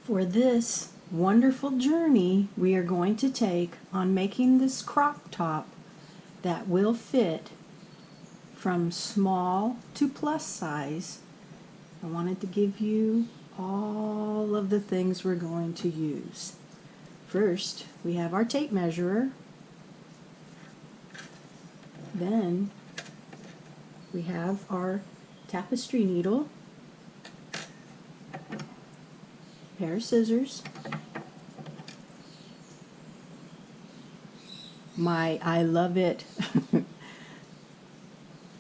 For this wonderful journey we are going to take on making this crop top that will fit from small to plus size, I wanted to give you all of the things we're going to use. First, we have our tape measurer. Then we have our tapestry needle, pair of scissors, my I Love It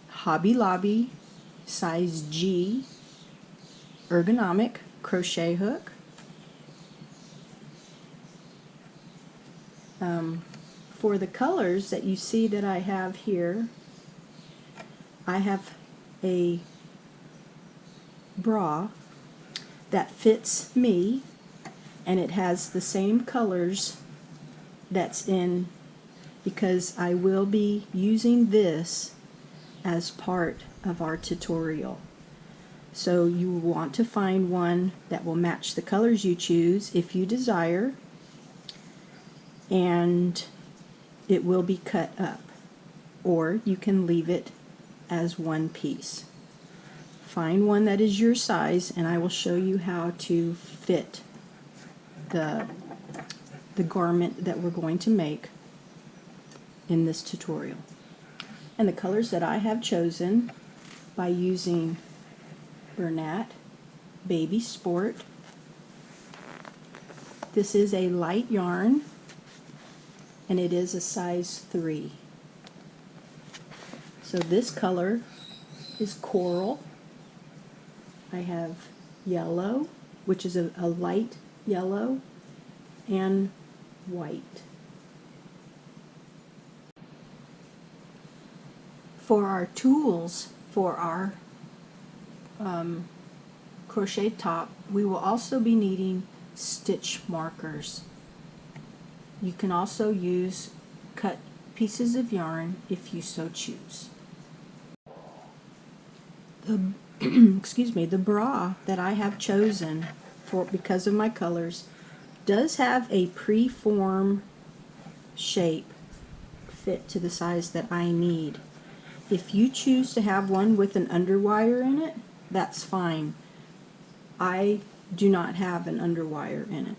Hobby Lobby size G ergonomic crochet hook, for the colors that you see that I have here, I have a bra that fits me, and it has the same colors that's in, because I will be using this as part of our tutorial. So you want to find one that will match the colors you choose if you desire, and it will be cut up, or you can leave it as one piece. Find one that is your size, and I will show you how to fit the garment that we're going to make in this tutorial. And the colors that I have chosen by using Bralette Baby Sport. This is a light yarn, and it is a size 3. So this color is coral. I have yellow, which is a light yellow, and white. For our tools for our crochet top, we will also be needing stitch markers. You can also use cut pieces of yarn if you so choose. The bra that I have chosen because of my colors does have a pre-form shape fit to the size that I need. If you choose to have one with an underwire in it, that's fine. I do not have an underwire in it.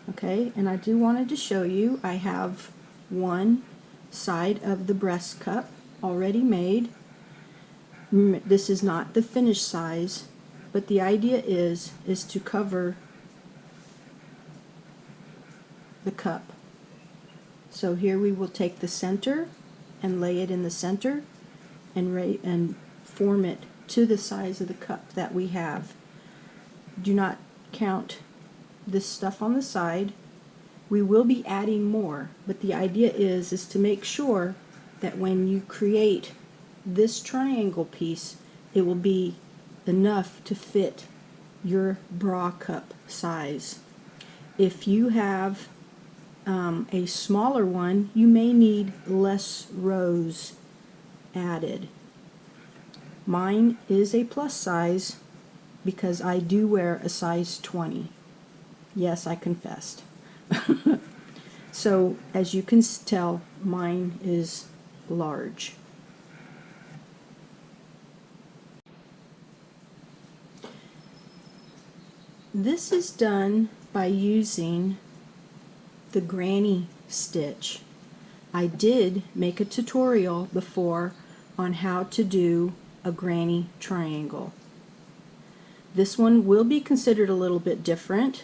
Okay, and I wanted to show you, I have one side of the breast cup already made. This is not the finished size, but the idea is to cover the cup. So here we will take the center and lay it in the center and form it to the size of the cup that we have. Do not count this stuff on the side. We will be adding more, but the idea is to make sure that when you create this triangle piece, it will be enough to fit your bra cup size. If you have a smaller one, you may need less rows added. Mine is a plus size because I do wear a size 20. Yes, I confessed. So as you can tell, mine is large. This is done by using the granny stitch. I did make a tutorial before on how to do a granny triangle. This one will be considered a little bit different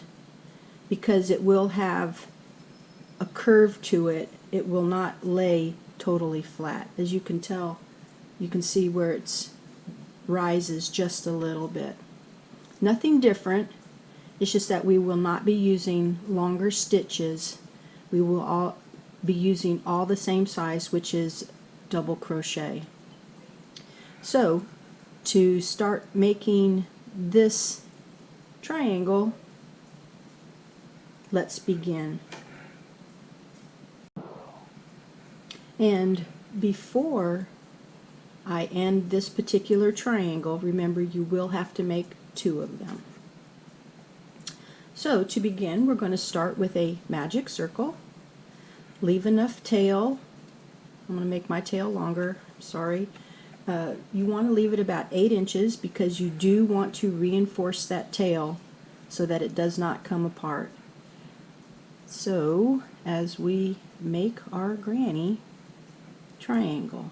because it will have a curve to it. It will not lay totally flat. As you can tell, you can see where it rises just a little bit. Nothing different. It's just that we will not be using longer stitches. We will all be using all the same size, which is double crochet. So to start making this triangle, let's begin. And before I end this particular triangle, remember you will have to make 2 of them. So to begin, we're going to start with a magic circle. Leave enough tail. I'm going to make my tail longer, sorry. You want to leave it about 8 inches because you do want to reinforce that tail so that it does not come apart. So as we make our granny triangle,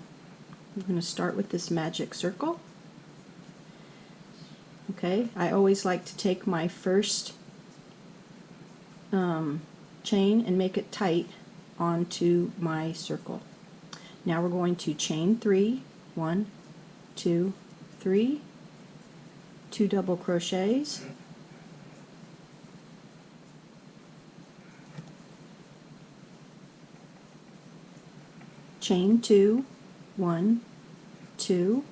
we're going to start with this magic circle. Okay, I always like to take my first chain and make it tight onto my circle. Now we're going to chain 3, 1, 2, 3, 2 double crochets, chain 2, 1, 2,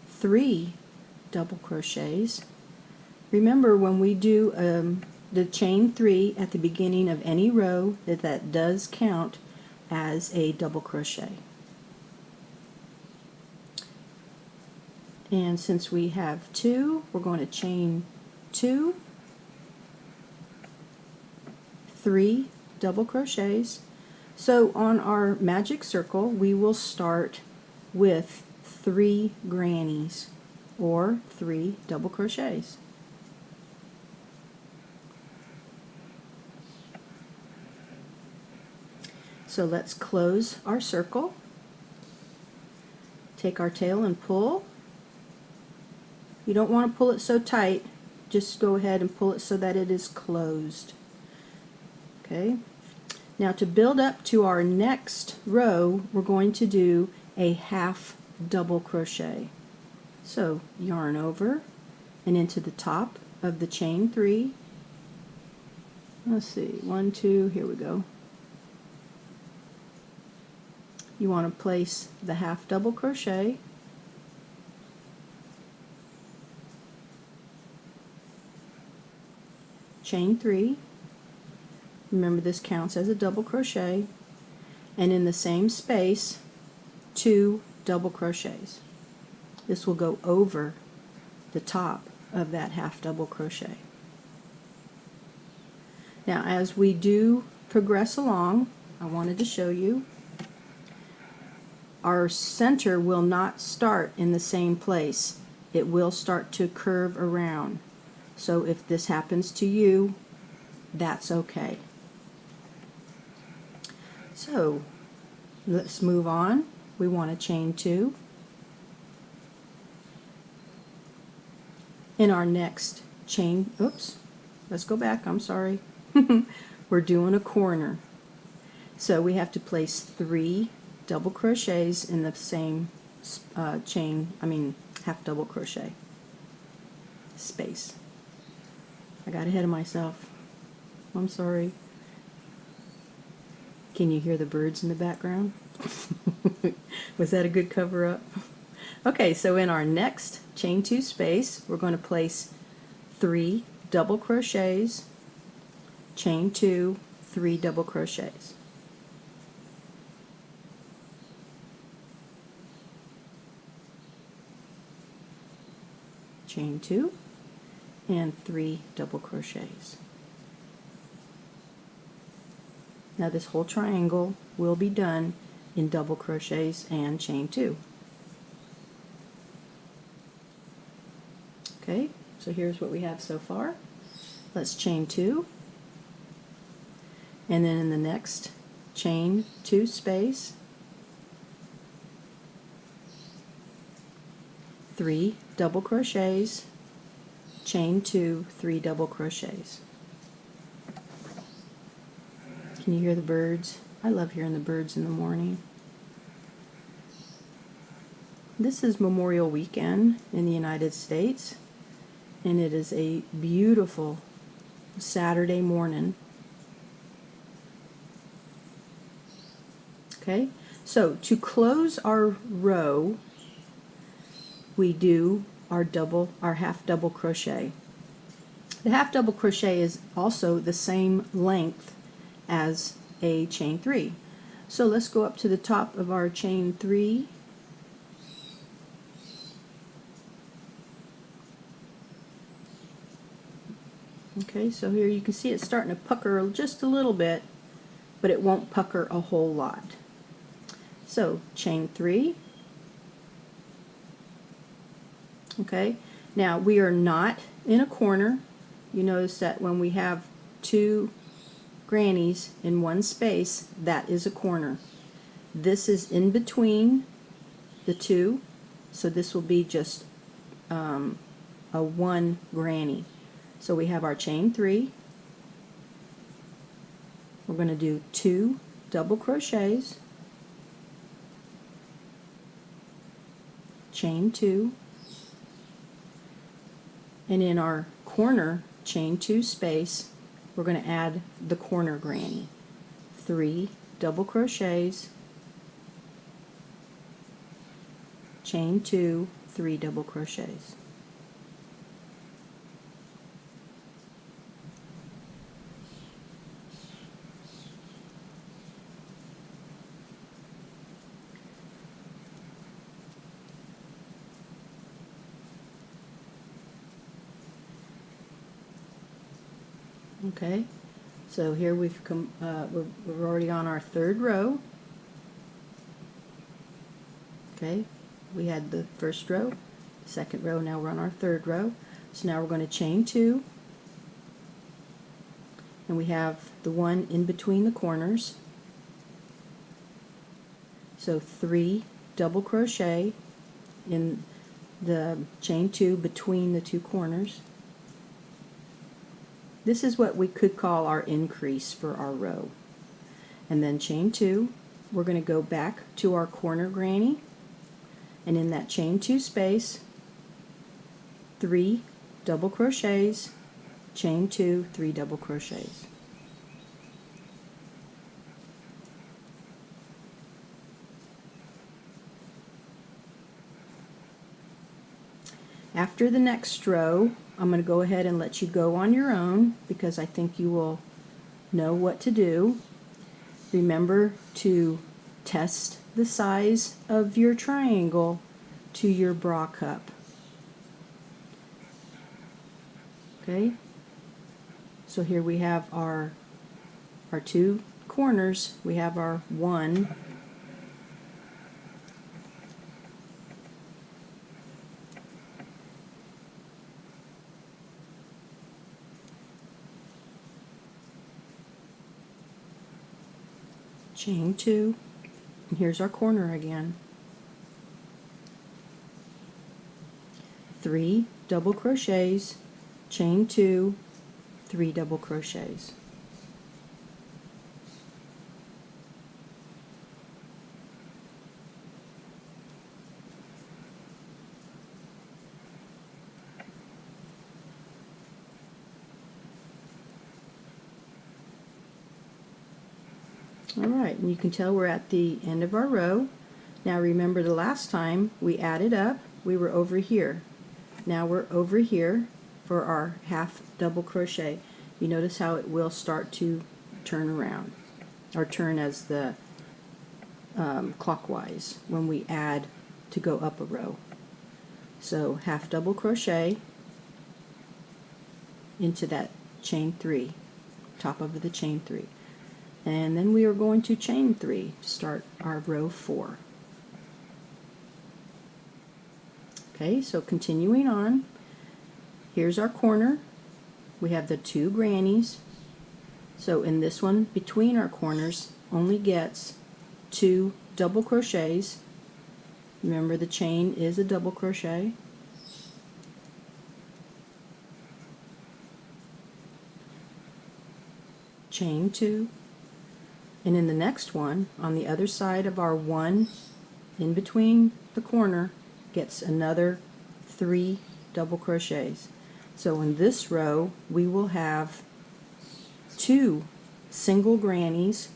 3 double crochets. Remember, when we do the chain 3 at the beginning of any row, that does count as a double crochet. And since we have 2, we're going to chain 2, 3 double crochets. So on our magic circle, we will start with 3 grannies, or 3 double crochets. So let's close our circle, take our tail and pull. You don't want to pull it so tight, just go ahead and pull it so that it is closed. Okay. Now to build up to our next row, we're going to do a half double crochet. So yarn over and into the top of the chain 3. Let's see, 1, 2, here we go. You want to place the half double crochet, chain 3. Remember, this counts as a double crochet, and in the same space 2 double crochets. This will go over the top of that half double crochet. Now as we do progress along, I wanted to show you our center will not start in the same place. It will start to curve around. So if this happens to you, that's okay. So let's move on. We want to chain 2. In our next chain, oops, let's go back, I'm sorry. We're doing a corner. So we have to place 3 double crochets in the same half double crochet space. I got ahead of myself. I'm sorry. Can you hear the birds in the background? Was that a good cover up? Okay, so in our next chain 2 space, we're going to place 3 double crochets, chain 2, 3 double crochets. Chain 2 and 3 double crochets. Now this whole triangle will be done in double crochets and chain 2. Okay, so here's what we have so far. Let's chain 2, and then in the next chain 2 space, 3 double crochets, chain 2, 3 double crochets. Can you hear the birds? I love hearing the birds in the morning. This is Memorial Weekend in the United States, and it is a beautiful Saturday morning. Okay, so to close our row, we do our half double crochet. The half double crochet is also the same length as a chain 3. So let's go up to the top of our chain 3, Okay, so here you can see it's starting to pucker just a little bit, but it won't pucker a whole lot. So chain 3. Okay, now we are not in a corner. You notice that when we have 2 grannies in one space, that is a corner. This is in between the 2, so this will be just a 1 granny. So we have our chain 3. We're going to do 2 double crochets, chain 2, and in our corner chain 2 space we're going to add the corner granny. 3 double crochets, chain 2, 3 double crochets. Okay, so here we've come. We're already on our 3rd row. Okay, we had the 1st row, 2nd row. Now we're on our 3rd row. So now we're going to chain 2, and we have the one in between the corners. So 3 double crochet in the chain 2 between the 2 corners. This is what we could call our increase for our row. And then chain 2, we're going to go back to our corner granny, and in that chain 2 space, 3 double crochets, chain 2, 3 double crochets. After the next row, I'm going to go ahead and let you go on your own because I think you will know what to do. Remember to test the size of your triangle to your bra cup. Okay, so here we have our 2 corners. We have our 1, chain 2, and here's our corner again. 3 double crochets, chain 2, 3 double crochets. Alright, and you can tell we're at the end of our row. Now remember the last time we added up, we were over here. Now we're over here for our half double crochet. You notice how it will start to turn around, or turn as the clockwise when we add to go up a row. So half double crochet into that chain 3, top of the chain 3. And then we are going to chain 3 to start our row 4. Okay, so continuing on, here's our corner. We have the 2 grannies. So in this one, between our corners, only gets 2 double crochets. Remember the chain is a double crochet. Chain 2. And in the next one, on the other side of our 1 in between the corner, gets another 3 double crochets. So in this row, we will have 2 single grannies,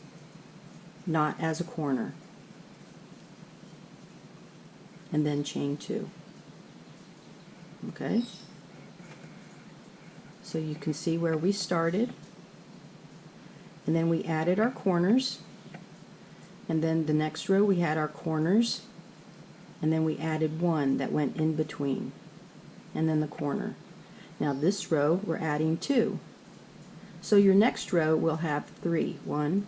not as a corner. And then chain 2. Okay? So you can see where we started. And then we added our corners, and then the next row we had our corners, and then we added 1 that went in between, and then the corner. Now this row we're adding 2. So your next row will have 3. 1,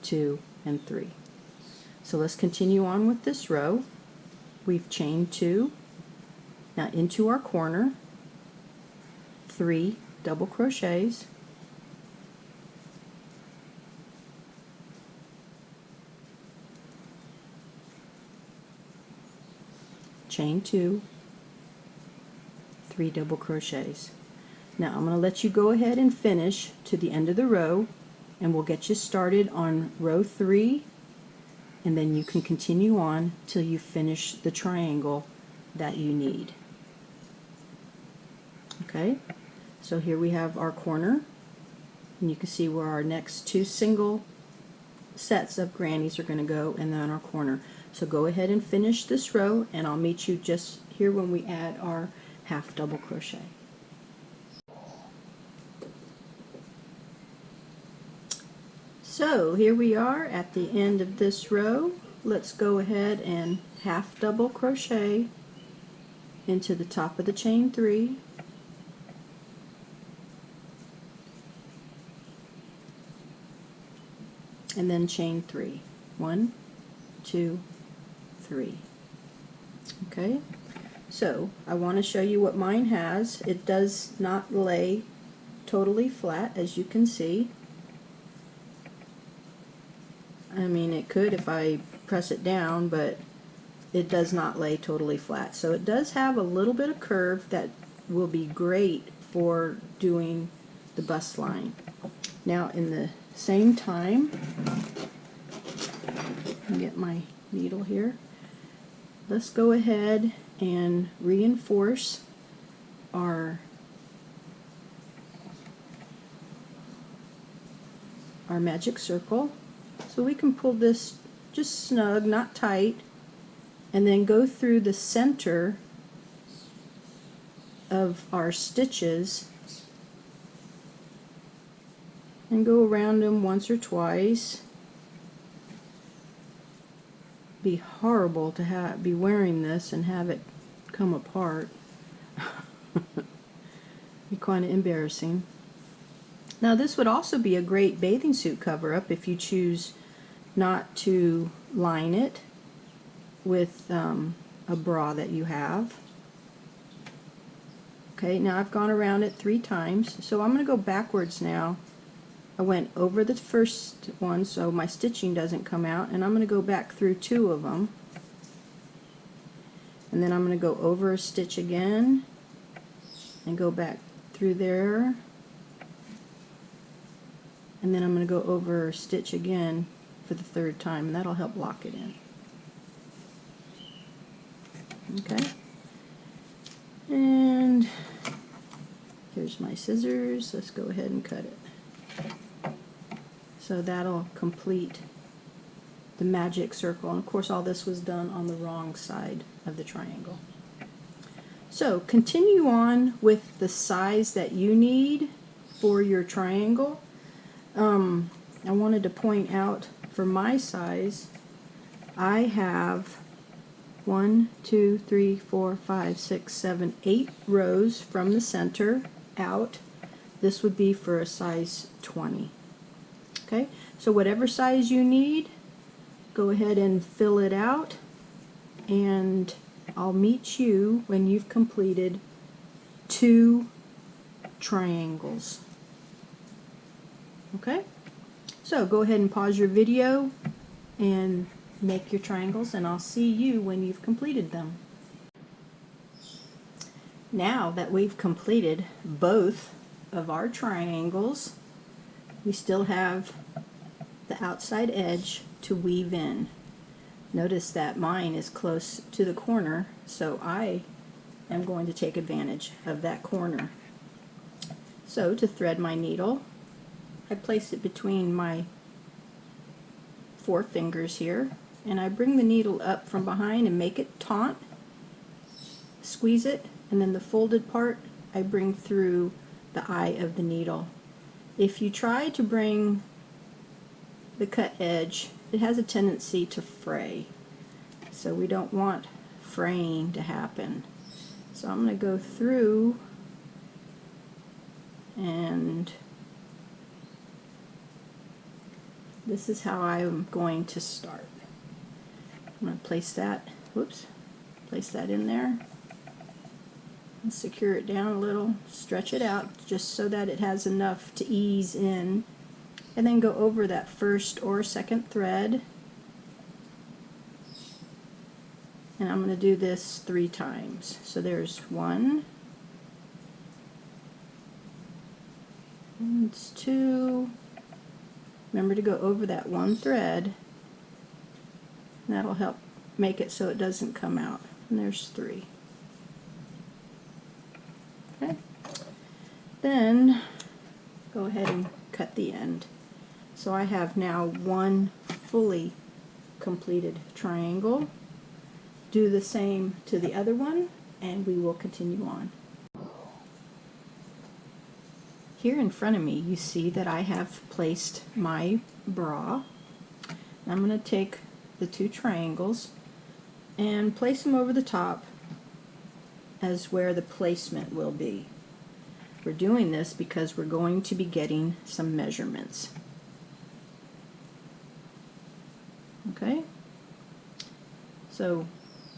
2, and 3. So let's continue on with this row. We've chained 2. Now into our corner, 3 double crochets, chain 2, 3 double crochets. Now I'm going to let you go ahead and finish to the end of the row, and we'll get you started on row 3, and then you can continue on till you finish the triangle that you need. Okay, so here we have our corner, and you can see where our next 2 single sets of grannies are going to go, and then our corner. So go ahead and finish this row, and I'll meet you just here when we add our half double crochet. So here we are at the end of this row. Let's go ahead and half double crochet into the top of the chain 3, and then chain 3. 1, 2, 3. Okay, so I want to show you what mine has. It does not lay totally flat, as you can see. I mean, it could if I press it down, but it does not lay totally flat. So it does have a little bit of curve that will be great for doing the bust line. Now, in the same time, let me get my needle here. Let's go ahead and reinforce our magic circle. So we can pull this just snug, not tight, and then go through the center of our stitches and go around them once or twice. Be horrible to be wearing this and have it come apart. Be kind of embarrassing. Now this would also be a great bathing suit cover-up if you choose not to line it with a bra that you have. Okay, now I've gone around it 3 times, so I'm going to go backwards now. I went over the first one so my stitching doesn't come out, and I'm going to go back through 2 of them, and then I'm going to go over a stitch again and go back through there, and then I'm going to go over a stitch again for the 3rd time, and that'll help lock it in. Okay, and here's my scissors. Let's go ahead and cut it. So that'll complete the magic circle, and of course all this was done on the wrong side of the triangle. So continue on with the size that you need for your triangle. I wanted to point out for my size, I have 1, 2, 3, 4, 5, 6, 7, 8 rows from the center out. This would be for a size 20. Okay, so whatever size you need, go ahead and fill it out, and I'll meet you when you've completed 2 triangles. Okay, so go ahead and pause your video and make your triangles, and I'll see you when you've completed them. Now that we've completed both of our triangles, we still have the outside edge to weave in. Notice that mine is close to the corner, so I am going to take advantage of that corner. So to thread my needle, I place it between my 4 fingers here, and I bring the needle up from behind and make it taut, squeeze it, and then the folded part I bring through the eye of the needle. If you try to bring the cut edge, it has a tendency to fray, so we don't want fraying to happen. So I'm going to go through and this is how I'm going to start. I'm going to place that, place that in there and secure it down a little, stretch it out just so that it has enough to ease in, and then go over that first or second thread. And I'm going to do this 3 times. So there's 1, and 2. Remember to go over that 1 thread. And that'll help make it so it doesn't come out. And there's 3. Okay. Then go ahead and cut the end. So I have now 1 fully completed triangle. Do the same to the other one, and we will continue on. Here in front of me you see that I have placed my bra. I'm going to take the 2 triangles and place them over the top as where the placement will be. We're doing this because we're going to be getting some measurements. Okay? So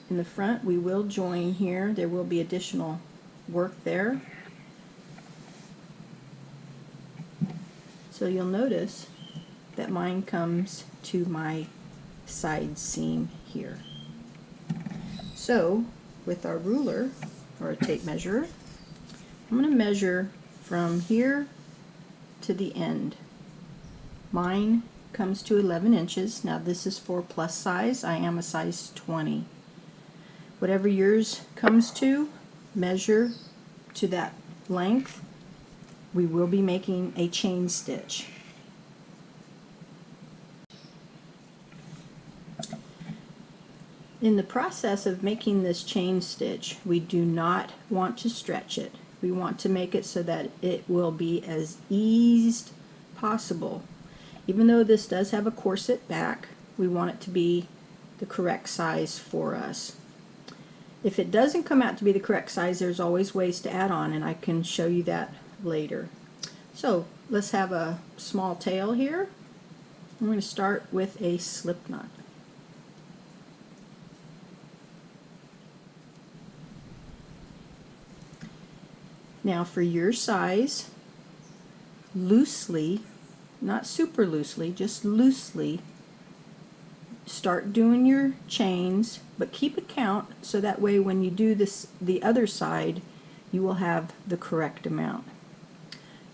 in the front we will join here. There will be additional work there. So you'll notice that mine comes to my side seam here. So with our ruler or a tape measure, I'm going to measure from here to the end. Mine comes to 11 inches. Now this is for plus size. I am a size 20. Whatever yours comes to, measure to that length. We will be making a chain stitch. In the process of making this chain stitch, we do not want to stretch it. We want to make it so that it will be as eased possible. Even though this does have a corset back, we want it to be the correct size for us. If it doesn't come out to be the correct size, there's always ways to add on, and I can show you that later. So let's have a small tail here. I'm going to start with a slip knot. Now for your size, loosely, not super loosely, just loosely, start doing your chains, but keep a count so that way when you do this the other side, you will have the correct amount.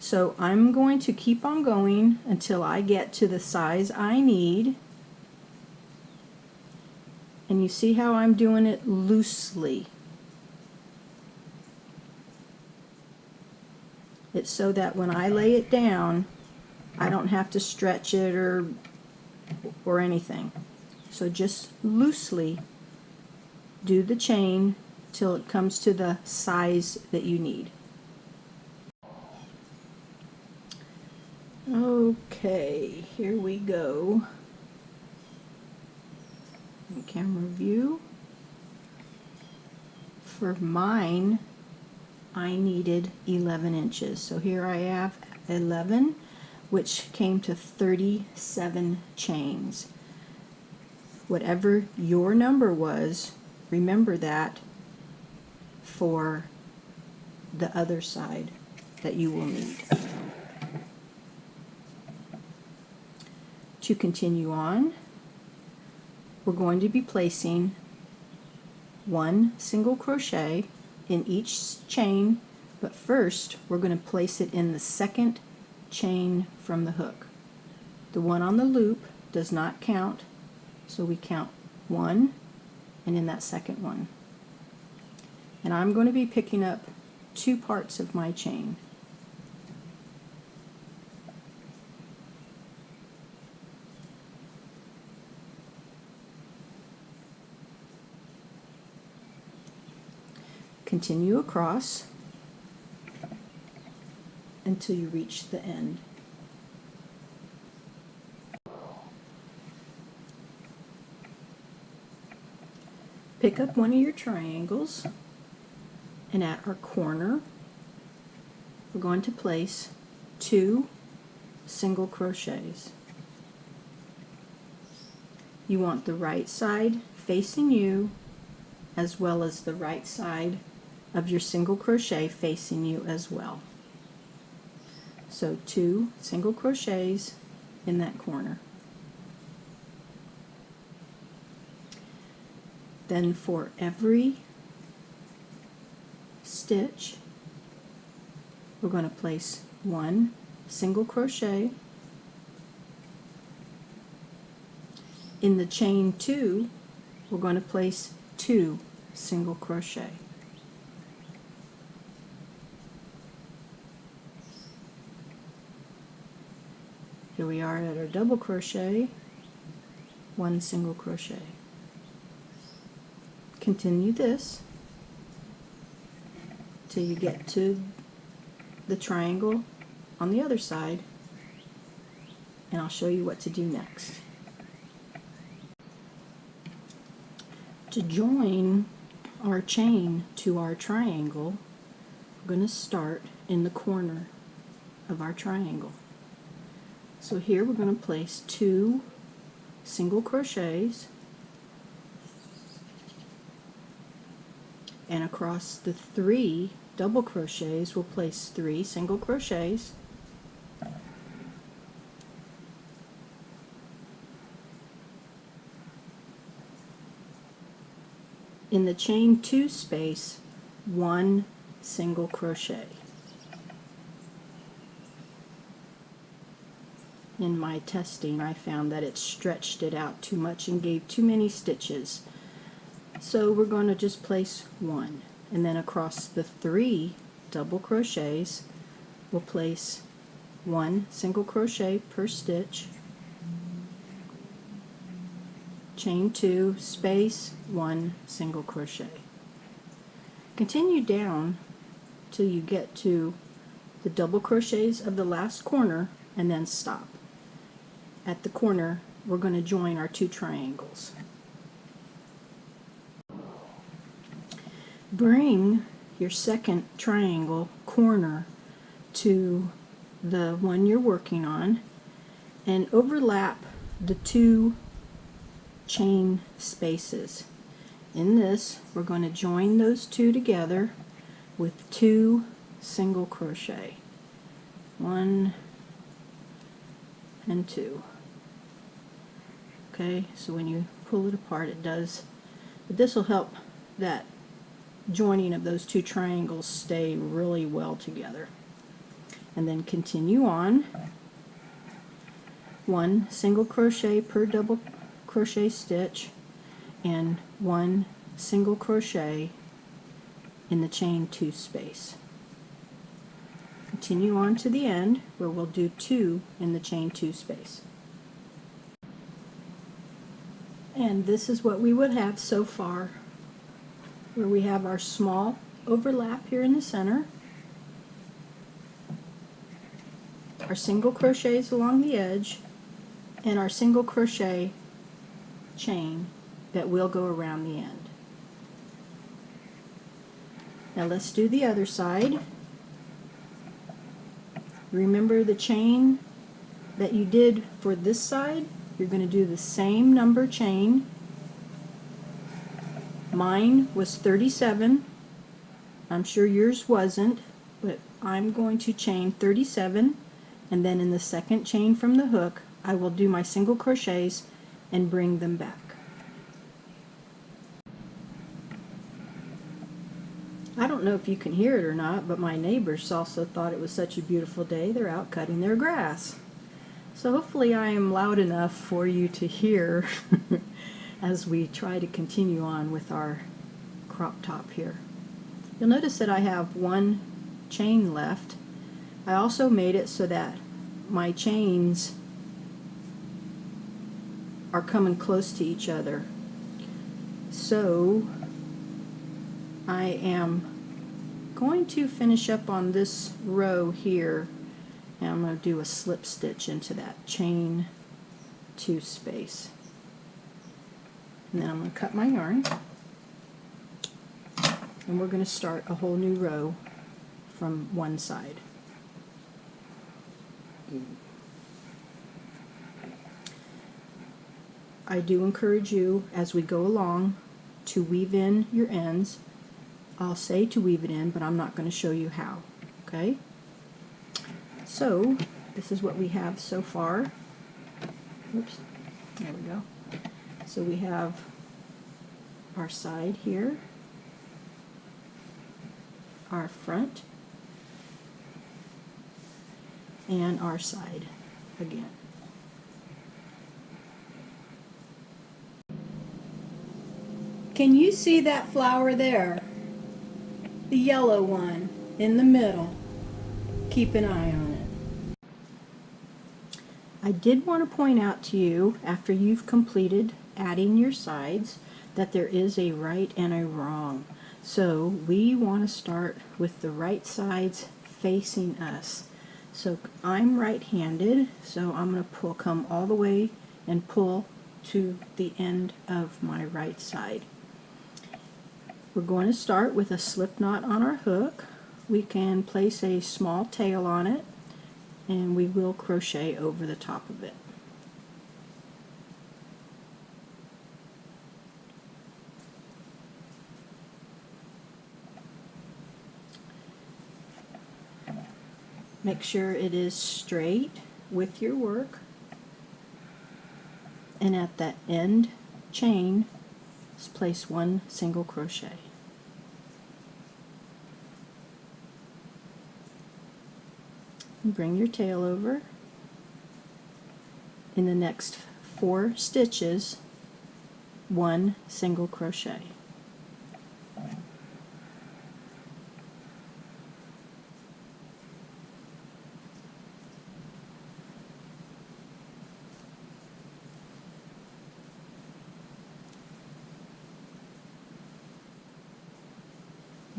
So I'm going to keep on going until I get to the size I need. And you see how I'm doing it loosely. It's so that when I lay it down, I don't have to stretch it or anything. So just loosely do the chain till it comes to the size that you need. Okay, here we go. In camera view. For mine, I needed 11 inches. So here I have 11, which came to 37 chains. Whatever your number was, remember that for the other side that you will need. To continue on, we're going to be placing 1 single crochet in each chain, but first we're going to place it in the second chain from the hook. The one on the loop does not count, so we count 1 and in that second one. And I'm going to be picking up 2 parts of my chain. Continue across until you reach the end. Pick up one of your triangles, and at our corner we're going to place 2 single crochets. you want the right side facing you as well as the right side of your single crochet facing you as well. So 2 single crochets in that corner. Then for every stitch, we're going to place 1 single crochet. In the chain 2, we're going to place 2 single crochet. Here we are at our double crochet, 1 single crochet. Continue this till you get to the triangle on the other side, and I'll show you what to do next. To join our chain to our triangle, we're going to start in the corner of our triangle. So here we're going to place 2 single crochets, and across the 3 double crochets we'll place 3 single crochets. In the chain 2 space, 1 single crochet. In my testing, I found that it stretched it out too much and gave too many stitches. So we're going to just place 1, and then across the 3 double crochets we'll place 1 single crochet per stitch, chain 2, space, 1 single crochet. Continue down till you get to the double crochets of the last corner and then stop. At the corner we're going to join our 2 triangles. Bring your second triangle corner to the one you're working on and overlap the 2 chain spaces. In this, we're going to join those 2 together with 2 single crochet. 1 and 2. Okay, so when you pull it apart it does, but this will help that joining of those 2 triangles stay really well together. And then continue on, 1 single crochet per double crochet stitch and 1 single crochet in the chain 2 space. Continue on to the end where we'll do 2 in the chain 2 space. And this is what we would have so far, where we have our small overlap here in the center, our single crochets along the edge, and our single crochet chain that will go around the end. Now let's do the other side. Remember the chain that you did for this side? You're going to do the same number chain. Mine was 37. I'm sure yours wasn't, but I'm going to chain 37, and then in the second chain from the hook I will do my single crochets and bring them back. I don't know if you can hear it or not, but my neighbors also thought it was such a beautiful day. They're out cutting their grass. So hopefully I am loud enough for you to hear as we try to continue on with our crop top here. You'll notice that I have 1 chain left. I also made it so that my chains are coming close to each other. So I am going to finish up on this row here, and I'm going to do a slip stitch into that chain 2 space. And then I'm going to cut my yarn, and we're going to start a whole new row from one side. I do encourage you as we go along to weave in your ends. I'll say to weave it in, but I'm not going to show you how. Okay? So this is what we have so far. Oops, there we go. So we have our side here, our front, and our side again. Can you see that flower there? The yellow one in the middle. Keep an eye on it. I did want to point out to you, after you've completed adding your sides, that there is a right and a wrong. So we want to start with the right sides facing us. So I'm right-handed, so I'm going to come all the way and pull to the end of my right side. We're going to start with a slip knot on our hook. We can place a small tail on it, and we will crochet over the top of it. Make sure it is straight with your work, and at that end chain, just place one single crochet. Bring your tail over. In the next 4 stitches, one single crochet.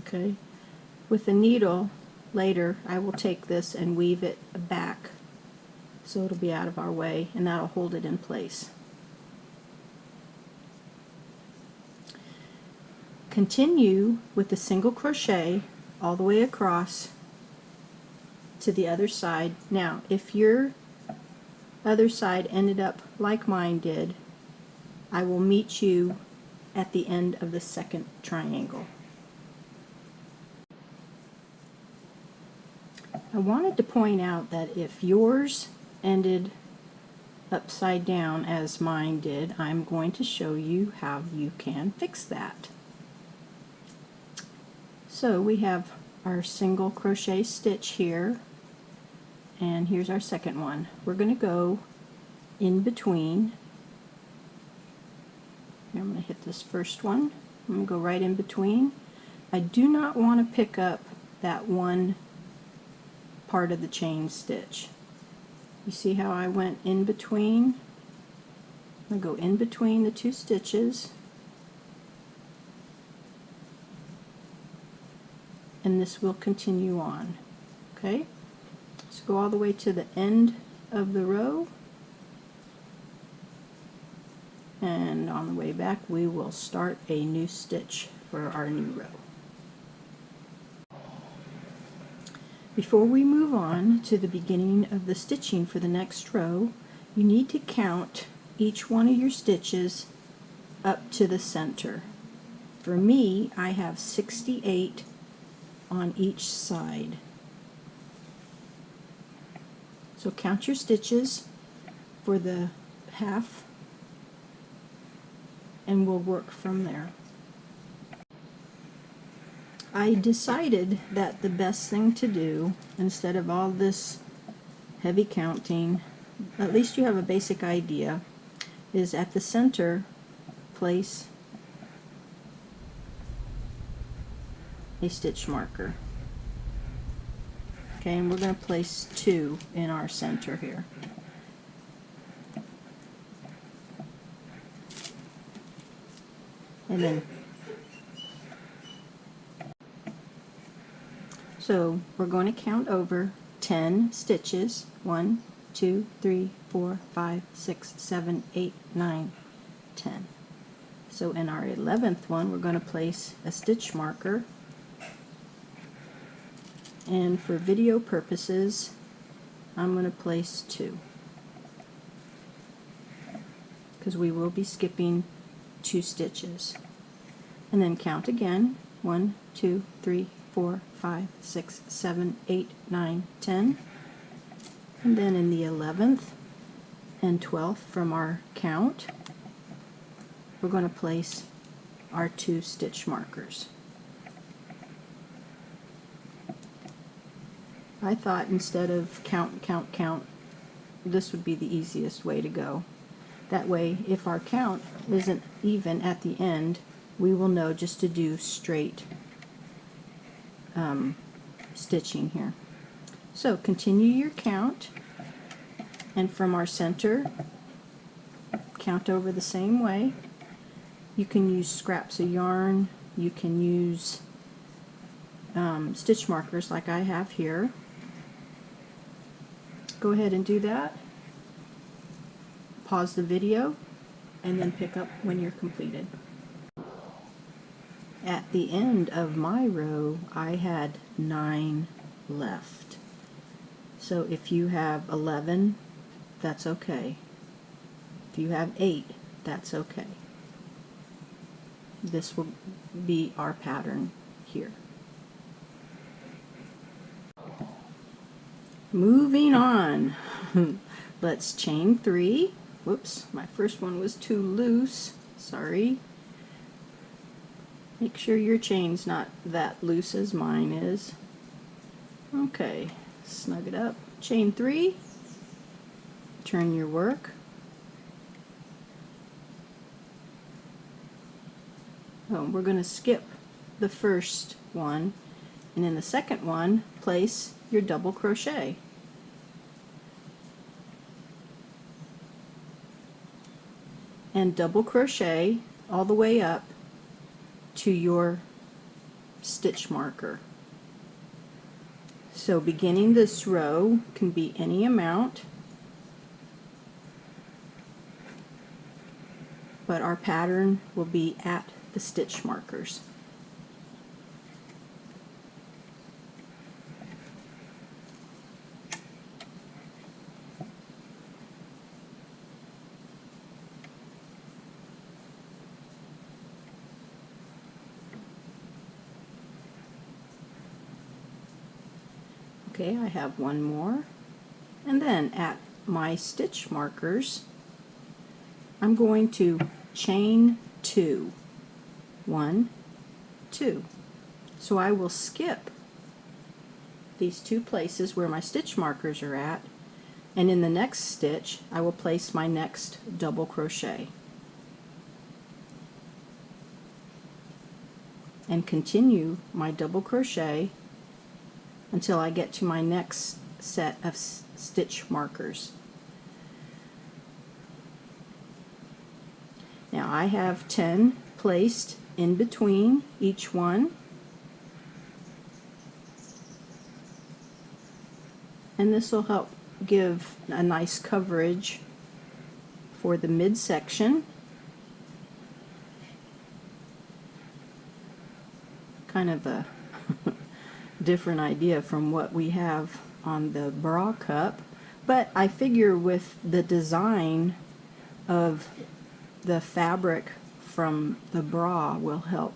Okay, with the needle later I will take this and weave it back so it'll be out of our way, and that'll hold it in place. Continue with the single crochet all the way across to the other side. Now if your other side ended up like mine did, I will meet you at the end of the second triangle. I wanted to point out that if yours ended upside down as mine did, I'm going to show you how you can fix that. So we have our single crochet stitch here, and here's our second one. We're going to go in between. Here, I'm going to hit this first one. I'm going to go right in between. I do not want to pick up that one part of the chain stitch. You see how I went in between? I'm going to go in between the 2 stitches, and this will continue on. Okay? So go all the way to the end of the row, and on the way back we will start a new stitch for our new row. Before we move on to the beginning of the stitching for the next row, you need to count each one of your stitches up to the center. For me, I have 68 on each side. So count your stitches for the half, and we'll work from there. I decided that the best thing to do, instead of all this heavy counting, at least you have a basic idea, is at the center place a stitch marker. Okay, and we're going to place 2 in our center here. And then so we're going to count over 10 stitches. 1, 2, 3, 4, 5, 6, 7, 8, 9, 10. So in our 11th one, we're going to place a stitch marker. And for video purposes, I'm going to place 2. because we will be skipping 2 stitches. And then count again. 1, 2, 3, 4, 5, 6, 7, 8, 9, 10. And then in the 11th and 12th from our count, we're going to place our 2 stitch markers. I thought instead of count, count, count, this would be the easiest way to go. That way, if our count isn't even at the end, we will know just to do straight stitching here. So continue your count, and from our center, count over the same way. You can use scraps of yarn, you can use stitch markers like I have here. Go ahead and do that. Pause the video and then pick up when you're completed. At the end of my row, I had 9 left. So if you have 11, that's okay. If you have 8, that's okay. This will be our pattern here. Moving on. Let's chain 3. Whoops, my first one was too loose. Sorry. Make sure your chain's not that loose as mine is. Okay, snug it up. Chain 3. Turn your work. Oh, we're going to skip the first one, and in the second one, place your double crochet. And double crochet all the way up to your stitch marker. So beginning this row can be any amount, but our pattern will be at the stitch markers. Okay, I have one more, and then at my stitch markers I'm going to chain 2. 1, 2. So I will skip these 2 places where my stitch markers are at, and in the next stitch I will place my next double crochet and continue my double crochet until I get to my next set of stitch markers. Now I have 10 placed in between each one, and this will help give a nice coverage for the midsection. Kind of a different idea from what we have on the bra cup, but I figure with the design of the fabric from the bra will help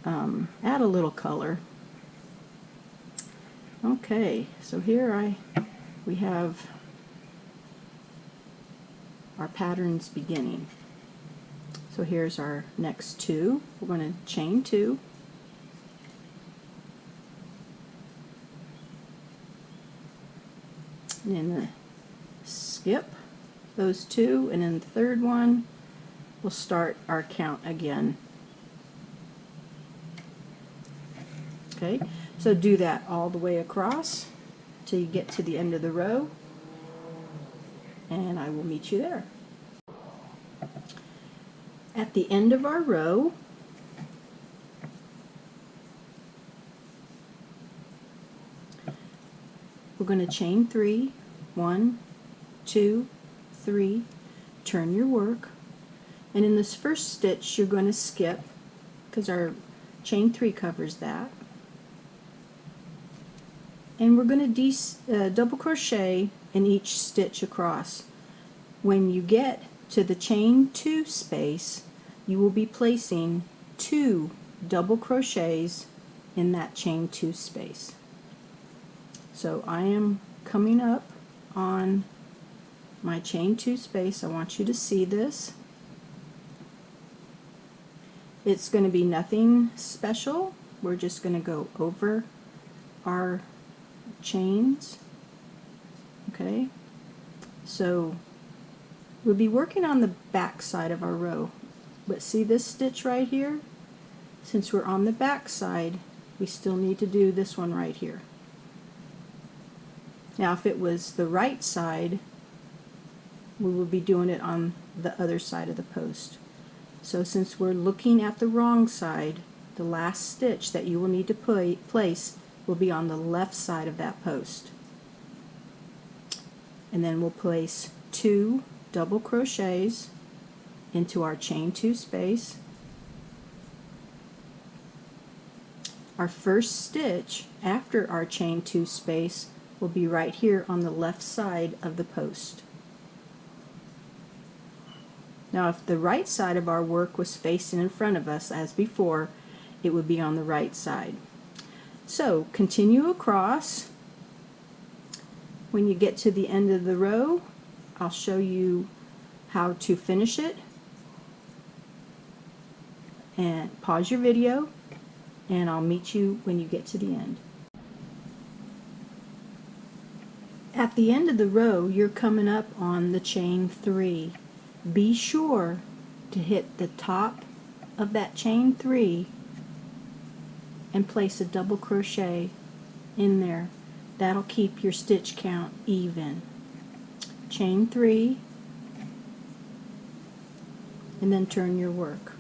add a little color. Okay, so here we have our patterns beginning. So here's our next 2. We're going to chain 2. And then skip those 2, and in the third one we'll start our count again. Okay, so do that all the way across till you get to the end of the row, and I will meet you there. At the end of our row, we're going to chain 3. 1, 2, 3, turn your work, and in this first stitch you're going to skip because our chain 3 covers that, and we're going to double crochet in each stitch across. When you get to the chain 2 space, you will be placing 2 double crochets in that chain 2 space. So I am coming up on my chain 2 space. I want you to see this. It's going to be nothing special. We're just going to go over our chains. Okay, so we'll be working on the back side of our row, but see this stitch right here? Since we're on the back side, we still need to do this one right here. Now if it was the right side, we will be doing it on the other side of the post. So since we're looking at the wrong side, the last stitch that you will need to place will be on the left side of that post. And then we'll place 2 double crochets into our chain 2 space. Our first stitch after our chain 2 space will be right here on the left side of the post. Now if the right side of our work was facing in front of us as before, it would be on the right side. So continue across. When you get to the end of the row, I'll show you how to finish it. And pause your video, and I'll meet you when you get to the end. At the end of the row, you're coming up on the chain 3. Be sure to hit the top of that chain 3 and place a double crochet in there. That'll keep your stitch count even. Chain 3 and then turn your work.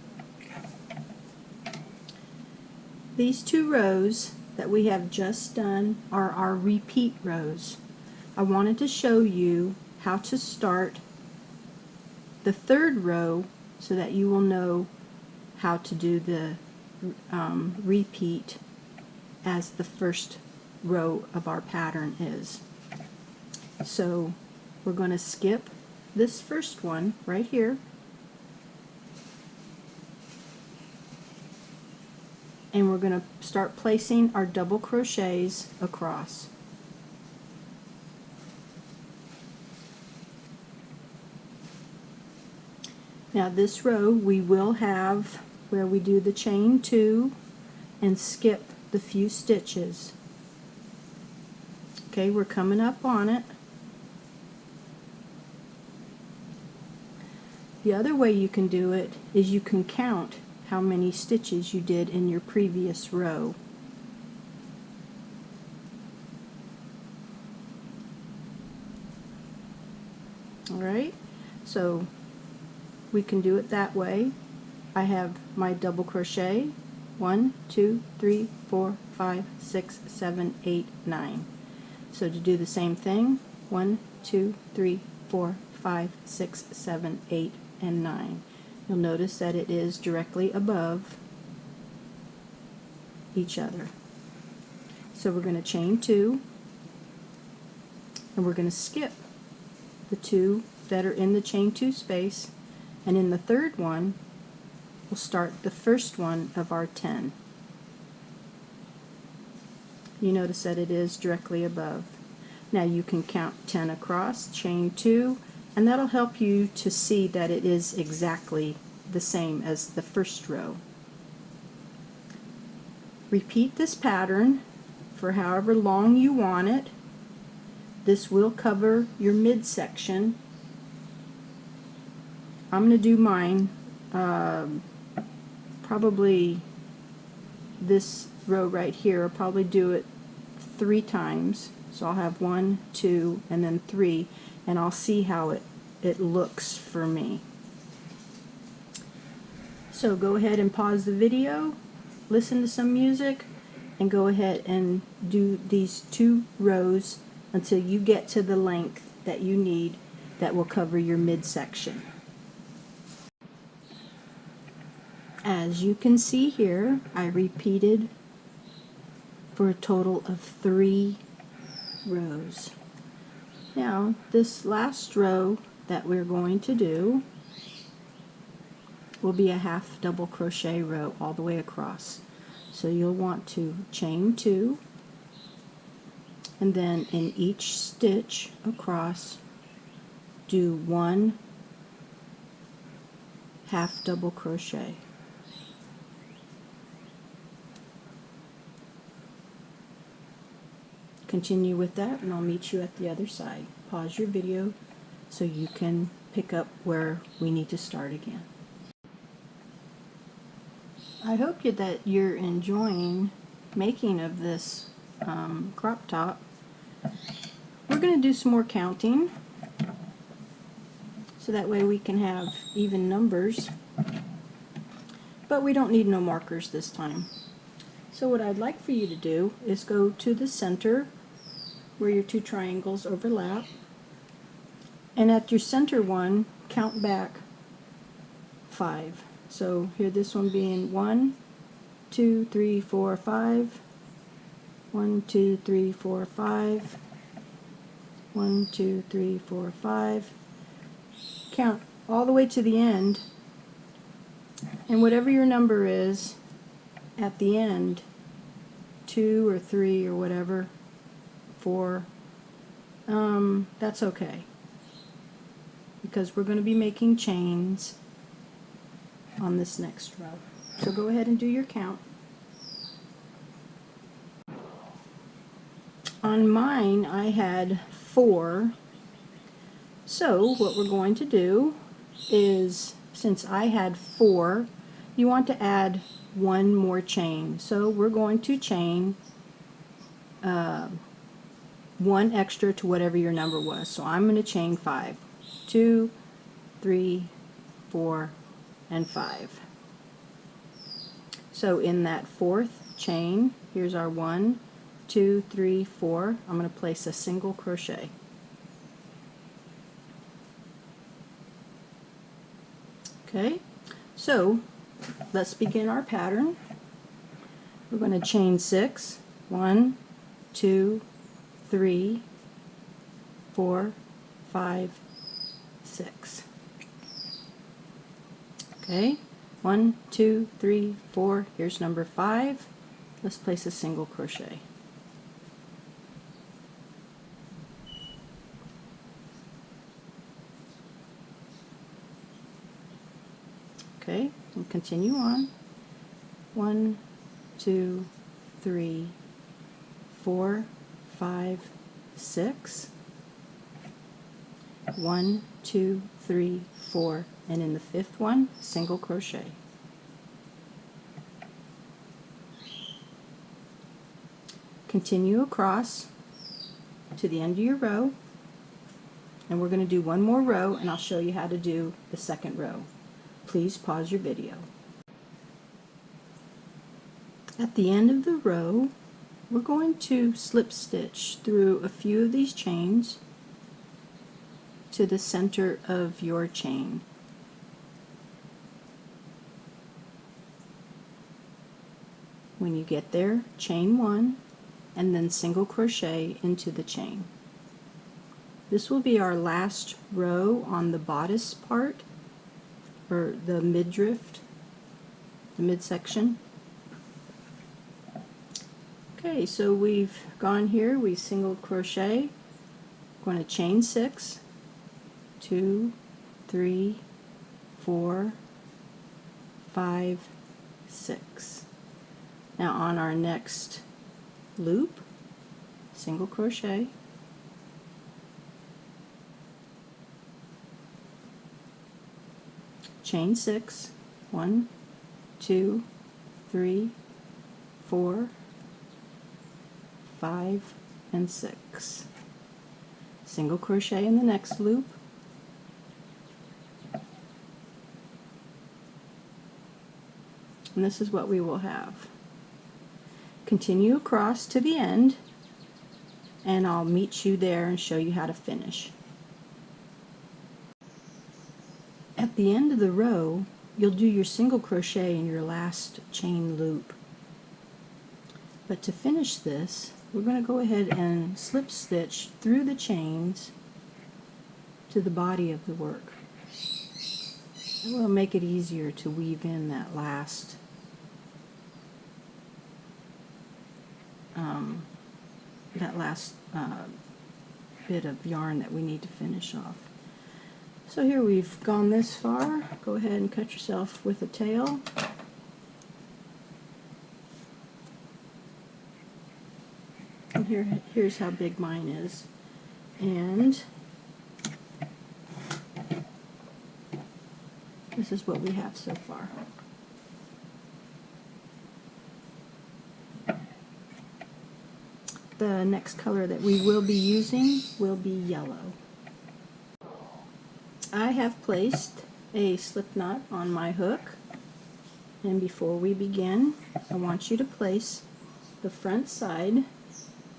These 2 rows that we have just done are our repeat rows. I wanted to show you how to start the 3rd row so that you will know how to do the repeat as the first row of our pattern is. So we're going to skip this first one right here, and we're going to start placing our double crochets across. Now this row we will have where we do the chain 2 and skip the few stitches. Okay, we're coming up on it. The other way you can do it is you can count how many stitches you did in your previous row. Alright, so we can do it that way. I have my double crochet 1, 2, 3, 4, 5, 6, 7, 8, 9. So to do the same thing, 1, 2, 3, 4, 5, 6, 7, 8, and 9. You'll notice that it is directly above each other. So we're going to chain 2, and we're going to skip the 2 that are in the chain 2 space, and in the 3rd one we'll start the first one of our 10. You notice that it is directly above. Now you can count 10 across, chain 2, and that'll help you to see that it is exactly the same as the first row. Repeat this pattern for however long you want it. This will cover your midsection. I'm going to do mine probably this row right here. I'll probably do it 3 times. So I'll have 1, 2, and then 3, and I'll see how it looks for me. So go ahead and pause the video, listen to some music, and go ahead and do these 2 rows until you get to the length that you need that will cover your midsection. As you can see here, I repeated for a total of 3 rows. Now this last row that we're going to do, will be a half double crochet row all the way across. So you'll want to chain 2, and then in each stitch across do 1 half double crochet. Continue with that, and I'll meet you at the other side. Pause your video so you can pick up where we need to start again. I hope that you're enjoying making of this crop top. We're going to do some more counting so that way we can have even numbers, but we don't need no markers this time. So what I'd like for you to do is go to the center where your 2 triangles overlap, and at your center one count back 5. So here, this one being 1, 2, 3, 4, 5, 1, 2, 3, 4, 5, 1, 2, 3, 4, 5. Count all the way to the end, and whatever your number is at the end, 2 or 3 or whatever, 4, that's okay, because we're going to be making chains on this next row. So go ahead and do your count. On mine I had 4, so what we're going to do is, since I had 4, you want to add 1 more chain. So we're going to chain 1 extra to whatever your number was. So I'm going to chain 5. 2, 3, 4, and 5. So in that 4th chain, here's our 1, 2, 3, 4. I'm going to place a single crochet. Okay, so let's begin our pattern. We're going to chain 6. 1, 2, 3, 4, 5, 6. Okay, 1, 2, 3, 4. Here's number 5. Let's place a single crochet. Okay, and continue on. 1, 2, 3, 4, 5, 6. 1, 2, 3, 4, and in the 5th one, single crochet. Continue across to the end of your row, and we're going to do 1 more row, and I'll show you how to do the 2nd row. Please pause your video. At the end of the row, we're going to slip stitch through a few of these chains to the center of your chain. When you get there, chain 1 and then single crochet into the chain. This will be our last row on the bodice part, or the midriff, the midsection. Okay, so we've gone here, we single crochet, going to chain 6, 2, 3, 4, 5, 6. Now on our next loop, single crochet, chain 6, 1, 2, 3, 4, 5, and 6. Single crochet in the next loop, and this is what we will have. Continue across to the end, and I'll meet you there and show you how to finish. At the end of the row, you'll do your single crochet in your last chain loop. But to finish this, we're going to go ahead and slip stitch through the chains to the body of the work. It will make it easier to weave in that last bit of yarn that we need to finish off. So here we've gone this far. Go ahead and cut yourself with a tail. And here's how big mine is. And this is what we have so far. The next color that we will be using will be yellow. I have placed a slip knot on my hook, and before we begin, I want you to place the front side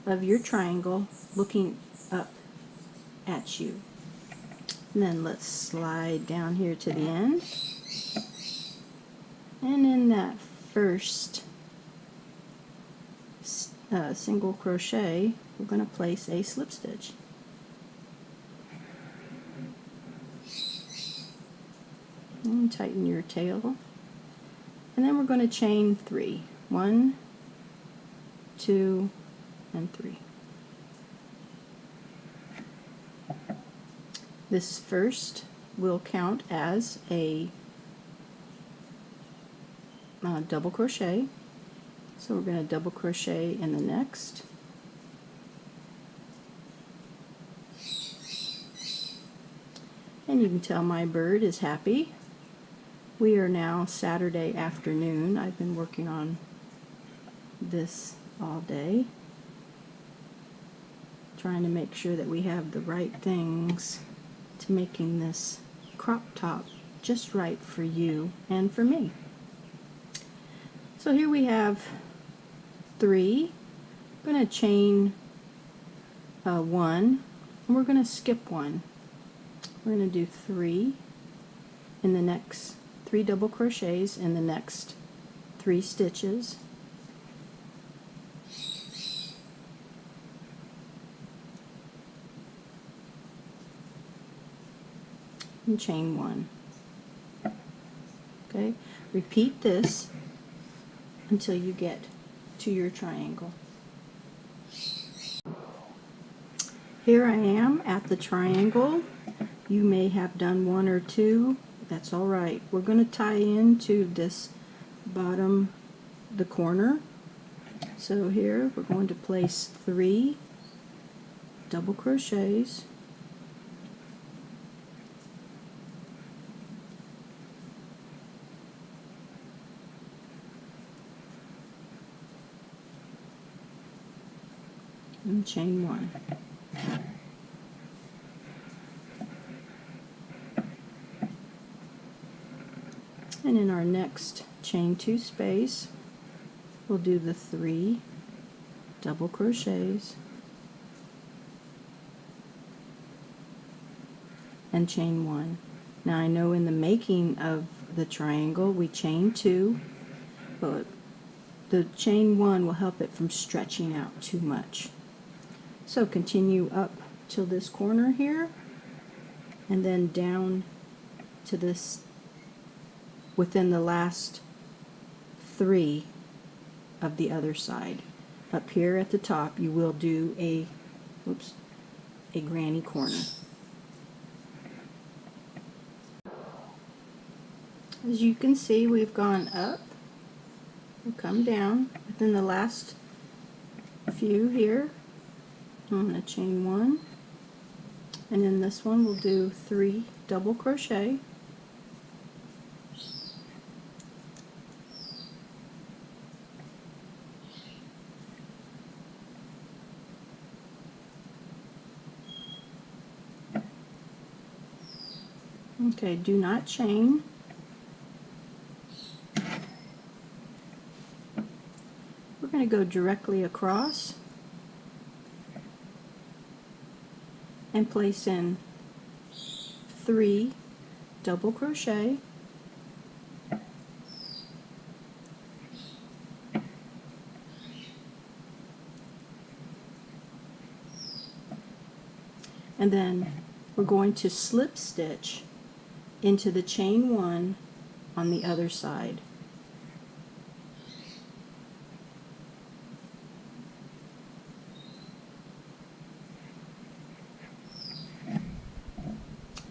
of your triangle looking up at you. And then let's slide down here to the end, and in that first single crochet, we're going to place a slip stitch. And tighten your tail, and then we're going to chain 3. 1, 2, and 3. This first will count as a double crochet. So we're going to double crochet in the next. And you can tell my bird is happy. We are now Saturday afternoon. I've been working on this all day, trying to make sure that we have the right things to making this crop top just right for you and for me. So here we have 3. I'm going to chain 1, and we're going to skip 1. We're going to do 3 in the next 3 double crochets in the next 3 stitches. And chain 1. Okay, repeat this until you get to your triangle. Here I am at the triangle. You may have done 1 or 2. That's all right. We're going to tie into this bottom, the corner. So here we're going to place 3 double crochets. And chain 1. And in our next chain 2 space, we'll do the 3 double crochets and chain 1. Now I know in the making of the triangle we chain 2, but the chain 1 will help it from stretching out too much. So continue up till this corner here, and then down to this within the last 3 of the other side. Up here at the top you will do a granny corner. As you can see, we've gone up, we'll come down within the last few here. I'm going to chain 1, and in this one we'll do 3 double crochet, okay, do not chain. We're going to go directly across and place in 3 double crochet, and then we're going to slip stitch into the chain 1 on the other side.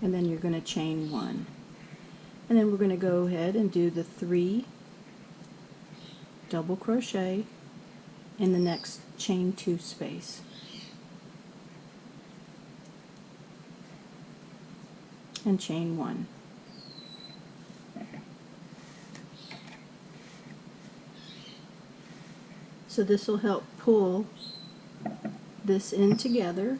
And then you're going to chain 1. And then we're going to go ahead and do the 3 double crochet in the next chain 2 space. And chain 1. So this will help pull this in together,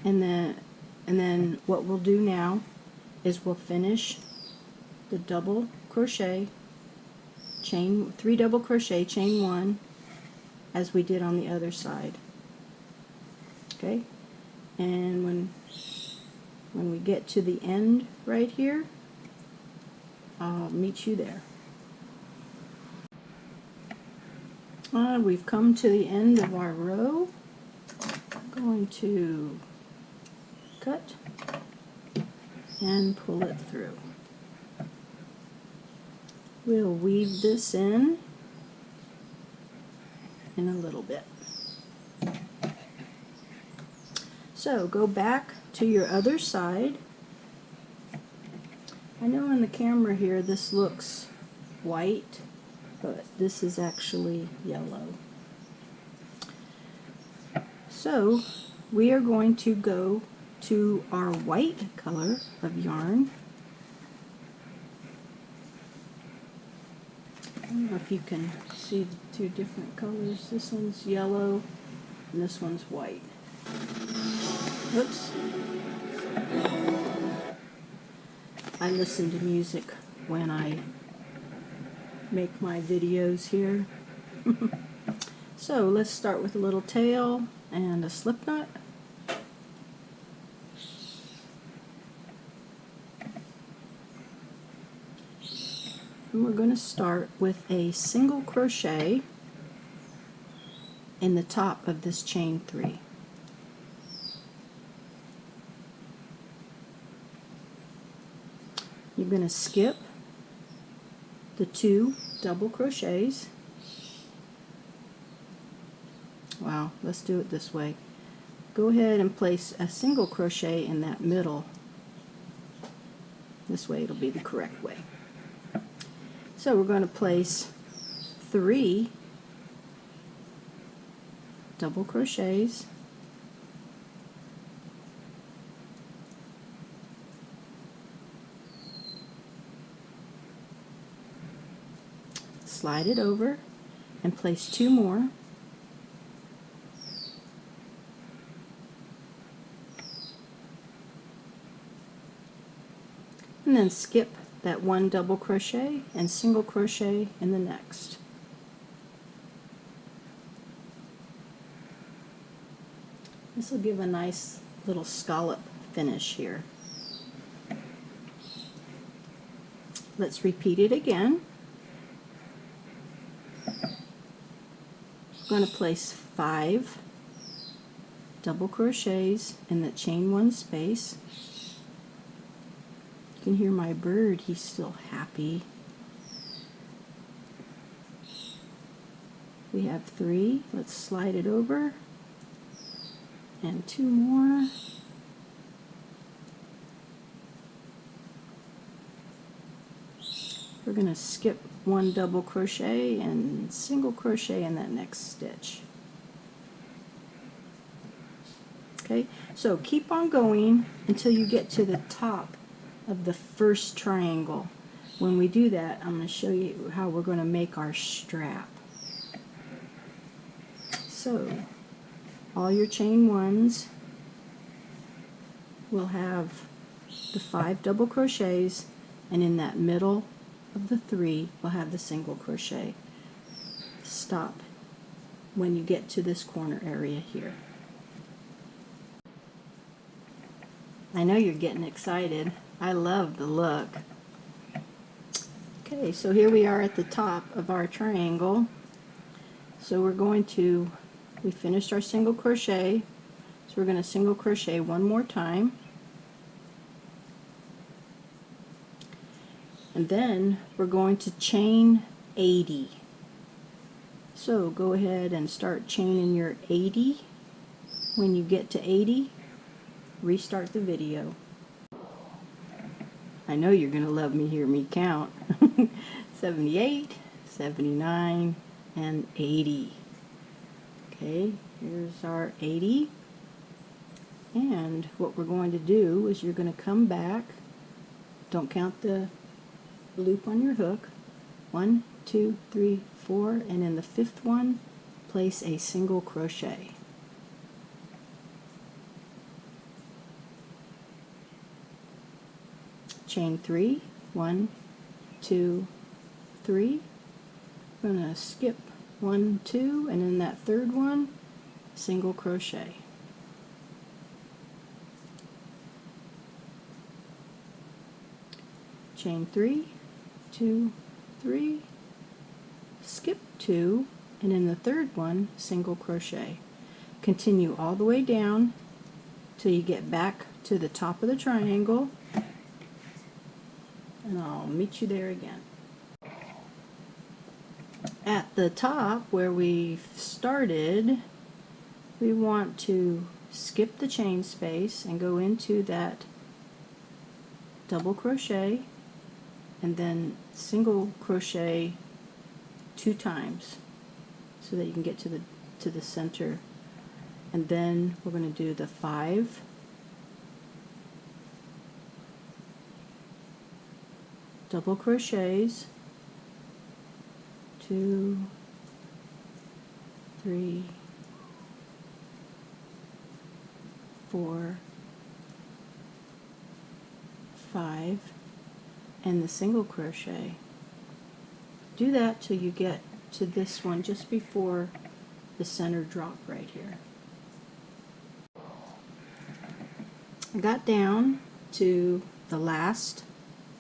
and then what we'll do now is we'll finish the double crochet, chain 3 double crochet, chain 1 as we did on the other side. Okay, and when we get to the end right here, I'll meet you there. We've come to the end of our row. I'm going to cut and pull it through. We'll weave this in a little bit. So go back to your other side. I know in the camera here this looks white, but this is actually yellow. So we are going to go to our white color of yarn. I don't know if you can see the 2 different colors. This one's yellow and this one's white. Oops. I listen to music when I make my videos here. So let's start with a little tail and a slip knot. And we're going to start with a single crochet in the top of this chain 3. You're going to skip the 2 double crochets. Wow, let's do it this way. Go ahead and place a single crochet in that middle. This way it'll be the correct way. So we're going to place 3 double crochets slide it over and place 2 more, and then skip that 1 double crochet and single crochet in the next. This will give a nice little scallop finish here. Let's repeat it again. I'm going to place 5 double crochets in the chain 1 space. You can hear my bird, he's still happy. We have 3, let's slide it over, and 2 more. We're going to skip 1 double crochet and single crochet in that next stitch. Okay, so keep on going until you get to the top of the first triangle. When we do that, I'm going to show you how we're going to make our strap. So all your chain 1s will have the 5 double crochets, and in that middle of the 3 we'll have the single crochet. Stop when you get to this corner area here. I know you're getting excited. I love the look. Okay, so here we are at the top of our triangle. So we finished our single crochet, so we're going to single crochet 1 more time, And then we're going to chain 80. So go ahead and start chaining your 80. When you get to 80, restart the video. I know you're going to love me, hear me count. 78, 79, and 80. Okay, here's our 80. And what we're going to do is you're going to come back. Don't count the loop on your hook. 1, 2, 3, 4, and in the 5th one, place a single crochet. Chain 3, 1, 2, 3. I'm going to skip 1, 2, and in that 3rd one, single crochet. Chain 3, 2, 3, skip 2, and in the 3rd one, single crochet. Continue all the way down till you get back to the top of the triangle, and I'll meet you there again. At the top where we started, we want to skip the chain space and go into that double crochet and then single crochet 2 times so that you can get to the center. And then we're going to do the 5 double crochets, 2, 3, 4, 5, and the single crochet. Do that till you get to this one just before the center drop right here. I got down to the last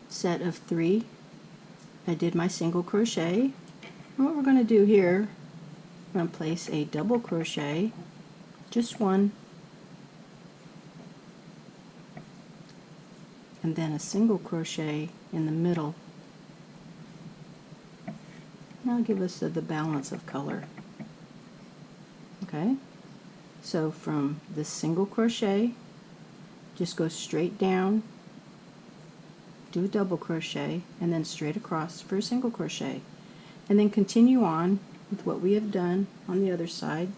set of 3. I did my single crochet. And what we're going to do here, we're going to place a double crochet, just one, and then a single crochet in the middle. That'll give us the balance of color. Okay, so from this single crochet, just go straight down, do a double crochet, and then straight across for a single crochet, and then continue on with what we have done on the other side.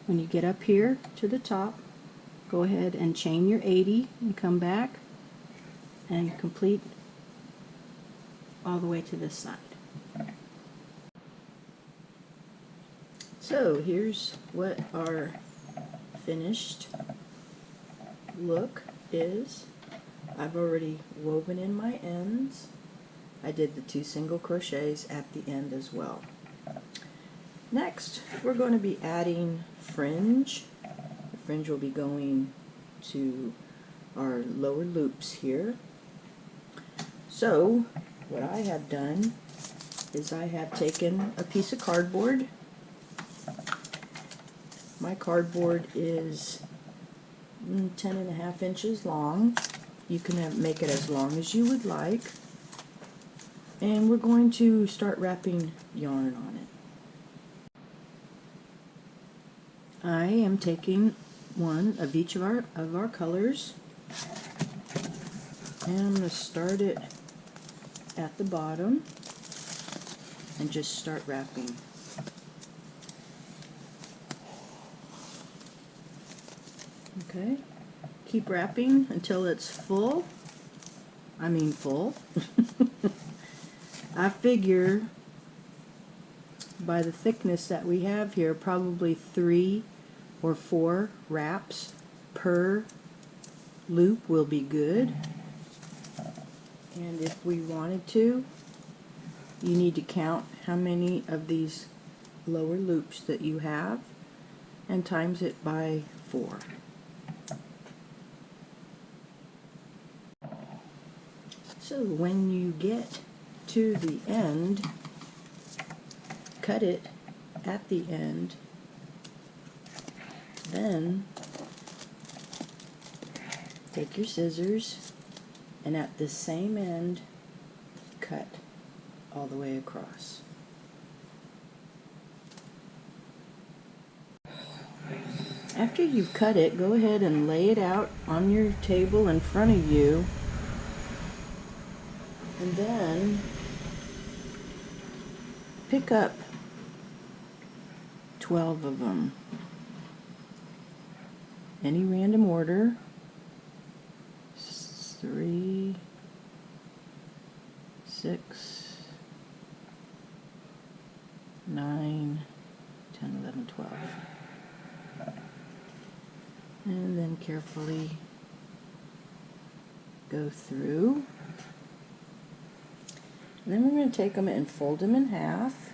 When you get up here to the top, go ahead and chain your 80 and come back and complete all the way to this side. So here's what our finished look is. I've already woven in my ends. I did the 2 single crochets at the end as well. Next, we're going to be adding fringe. The fringe will be going to our lower loops here. So what I have done is I have taken a piece of cardboard. My cardboard is 10.5 inches long. You can make it as long as you would like. And we're going to start wrapping yarn on it. I am taking one of each of our colors, and I'm going to start it at the bottom and just start wrapping. Okay, keep wrapping until it's full. I mean full. I figure by the thickness that we have here, probably 3 or 4 wraps per loop will be good. And if we wanted to, you need to count how many of these lower loops that you have and times it by 4. So when you get to the end, cut it at the end, then take your scissors and at the same end cut all the way across. After you've cut it, go ahead and lay it out on your table in front of you, and then pick up 12 of them. Any random order. 3, 6, 9, 10, 11, 12. And then carefully go through. And then we're going to take them and fold them in half.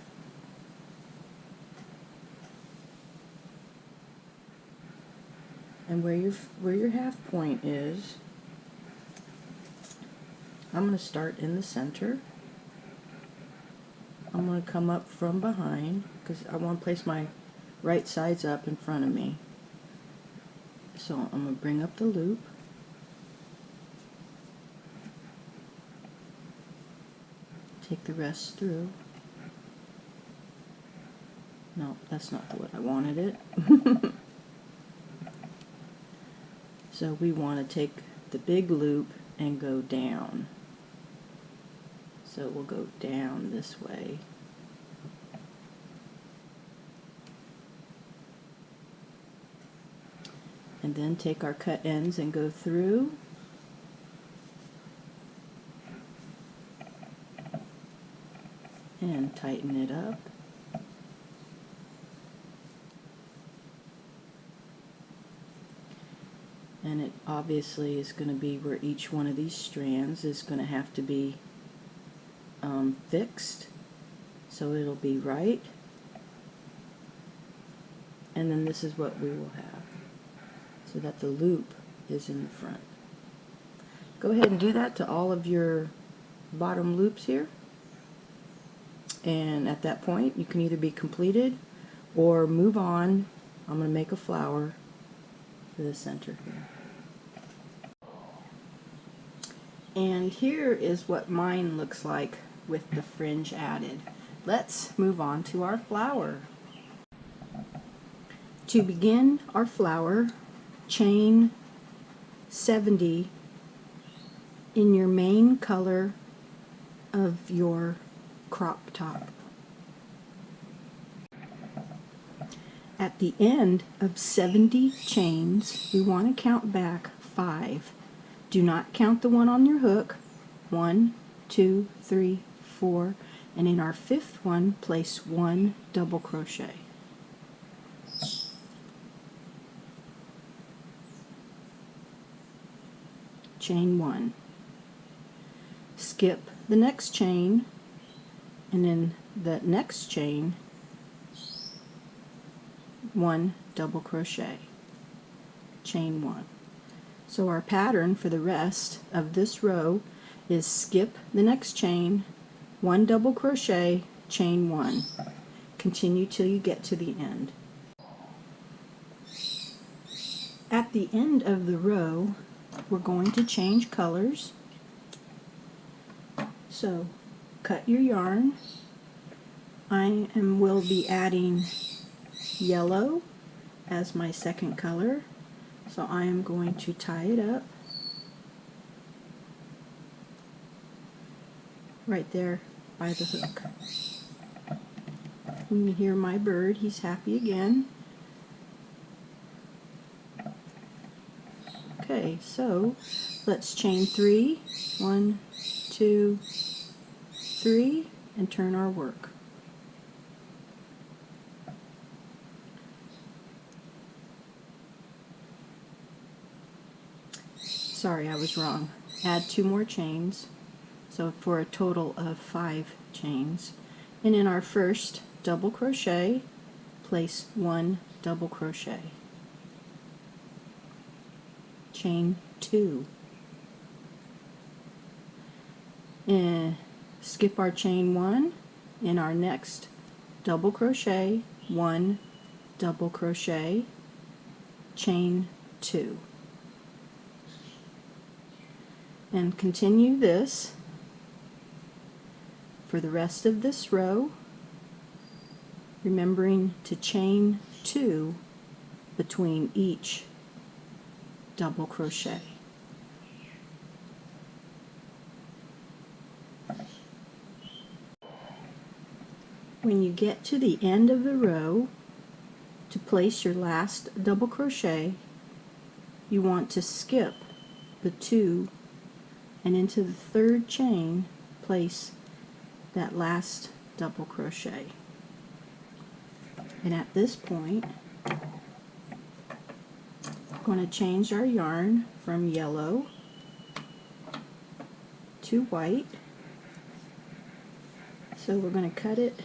And where your half point is, I'm going to start in the center. I'm going to come up from behind because I want to place my right sides up in front of me. So I'm going to bring up the loop. Take the rest through. No, that's not what I wanted it. So we want to take the big loop and go down. So we'll go down this way. And then take our cut ends and go through. And tighten it up. And it obviously is going to be where each one of these strands is going to have to be fixed. So it'll be right. And then this is what we will have, so that the loop is in the front. Go ahead and do that to all of your bottom loops here. And at that point, you can either be completed or move on. I'm going to make a flower for the center here. And here is what mine looks like with the fringe added. Let's move on to our flower. To begin our flower, chain 70 in your main color of your crop top. At the end of 70 chains, we want to count back 5. Do not count the one on your hook. 1, 2, 3, 4, and in our 5th one, place 1 double crochet. Chain 1. Skip the next chain, and in the next chain, 1 double crochet. Chain 1. So our pattern for the rest of this row is skip the next chain, 1 double crochet, chain 1. Continue till you get to the end. At the end of the row, we're going to change colors. So cut your yarn. I will be adding yellow as my second color. So I am going to tie it up right there by the hook. When you hear my bird, he's happy again. Okay, so let's chain 3, 1, 2, 3, and turn our work. Sorry, I was wrong. Add 2 more chains, so for a total of 5 chains. And in our first double crochet, place 1 double crochet. Chain 2. And skip our chain 1. In our next double crochet, 1 double crochet, chain 2. And continue this for the rest of this row, remembering to chain 2 between each double crochet. When you get to the end of the row, to place your last double crochet, you want to skip the 2 and into the 3rd chain place that last double crochet. And at this point, we're going to change our yarn from yellow to white. So we're going to cut it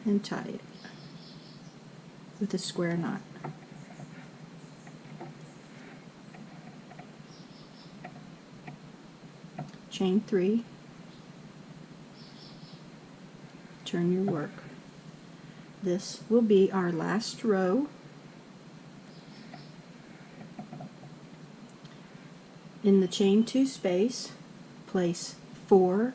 and tie it with a square knot. Chain 3, turn your work. This will be our last row. In the chain 2 space, place 4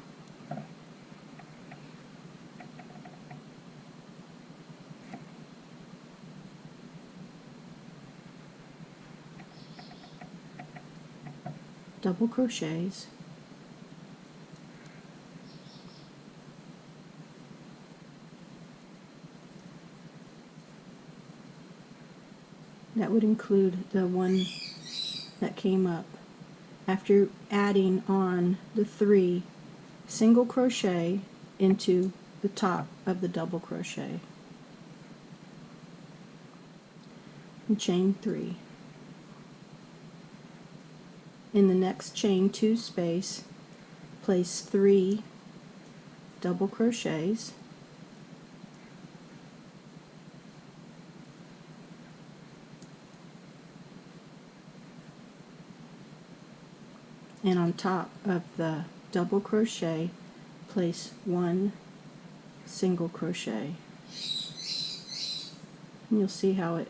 double crochets, that would include the one that came up after adding on the 3 single crochet into the top of the double crochet, and chain 3. In the next chain 2 space, place 3 double crochets, and on top of the double crochet, place 1 single crochet. And you'll see how it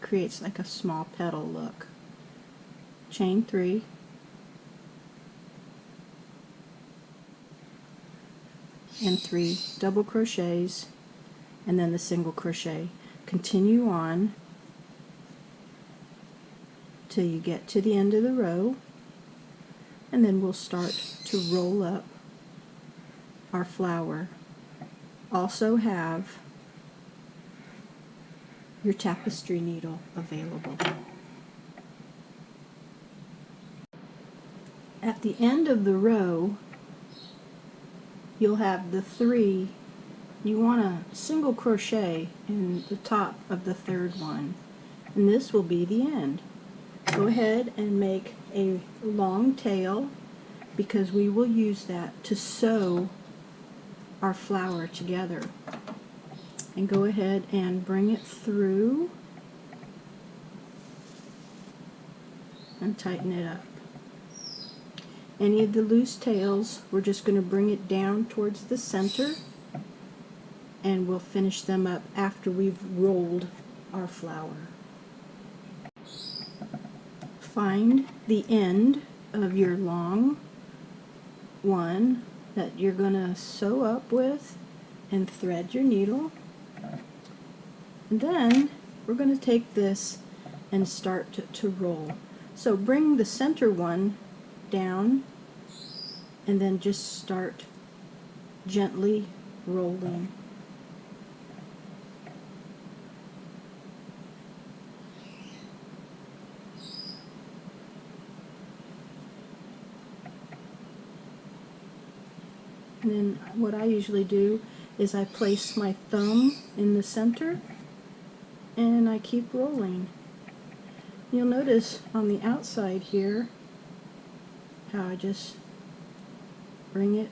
creates like a small petal look. Chain 3, and 3 double crochets, and then the single crochet. Continue on till you get to the end of the row, and then we'll start to roll up our flower. Also have your tapestry needle available. At the end of the row, you'll have the 3. You want a single crochet in the top of the 3rd one, and this will be the end. Go ahead and make a long tail, because we will use that to sew our flower together. And go ahead and bring it through and tighten it up. Any of the loose tails, we're just going to bring it down towards the center, and we'll finish them up after we've rolled our flower. Find the end of your long one that you're going to sew up with and thread your needle. And then we're going to take this and start to roll. So bring the center one down and then just start gently rolling. And then what I usually do is I place my thumb in the center and I keep rolling. You'll notice on the outside here how I just bring it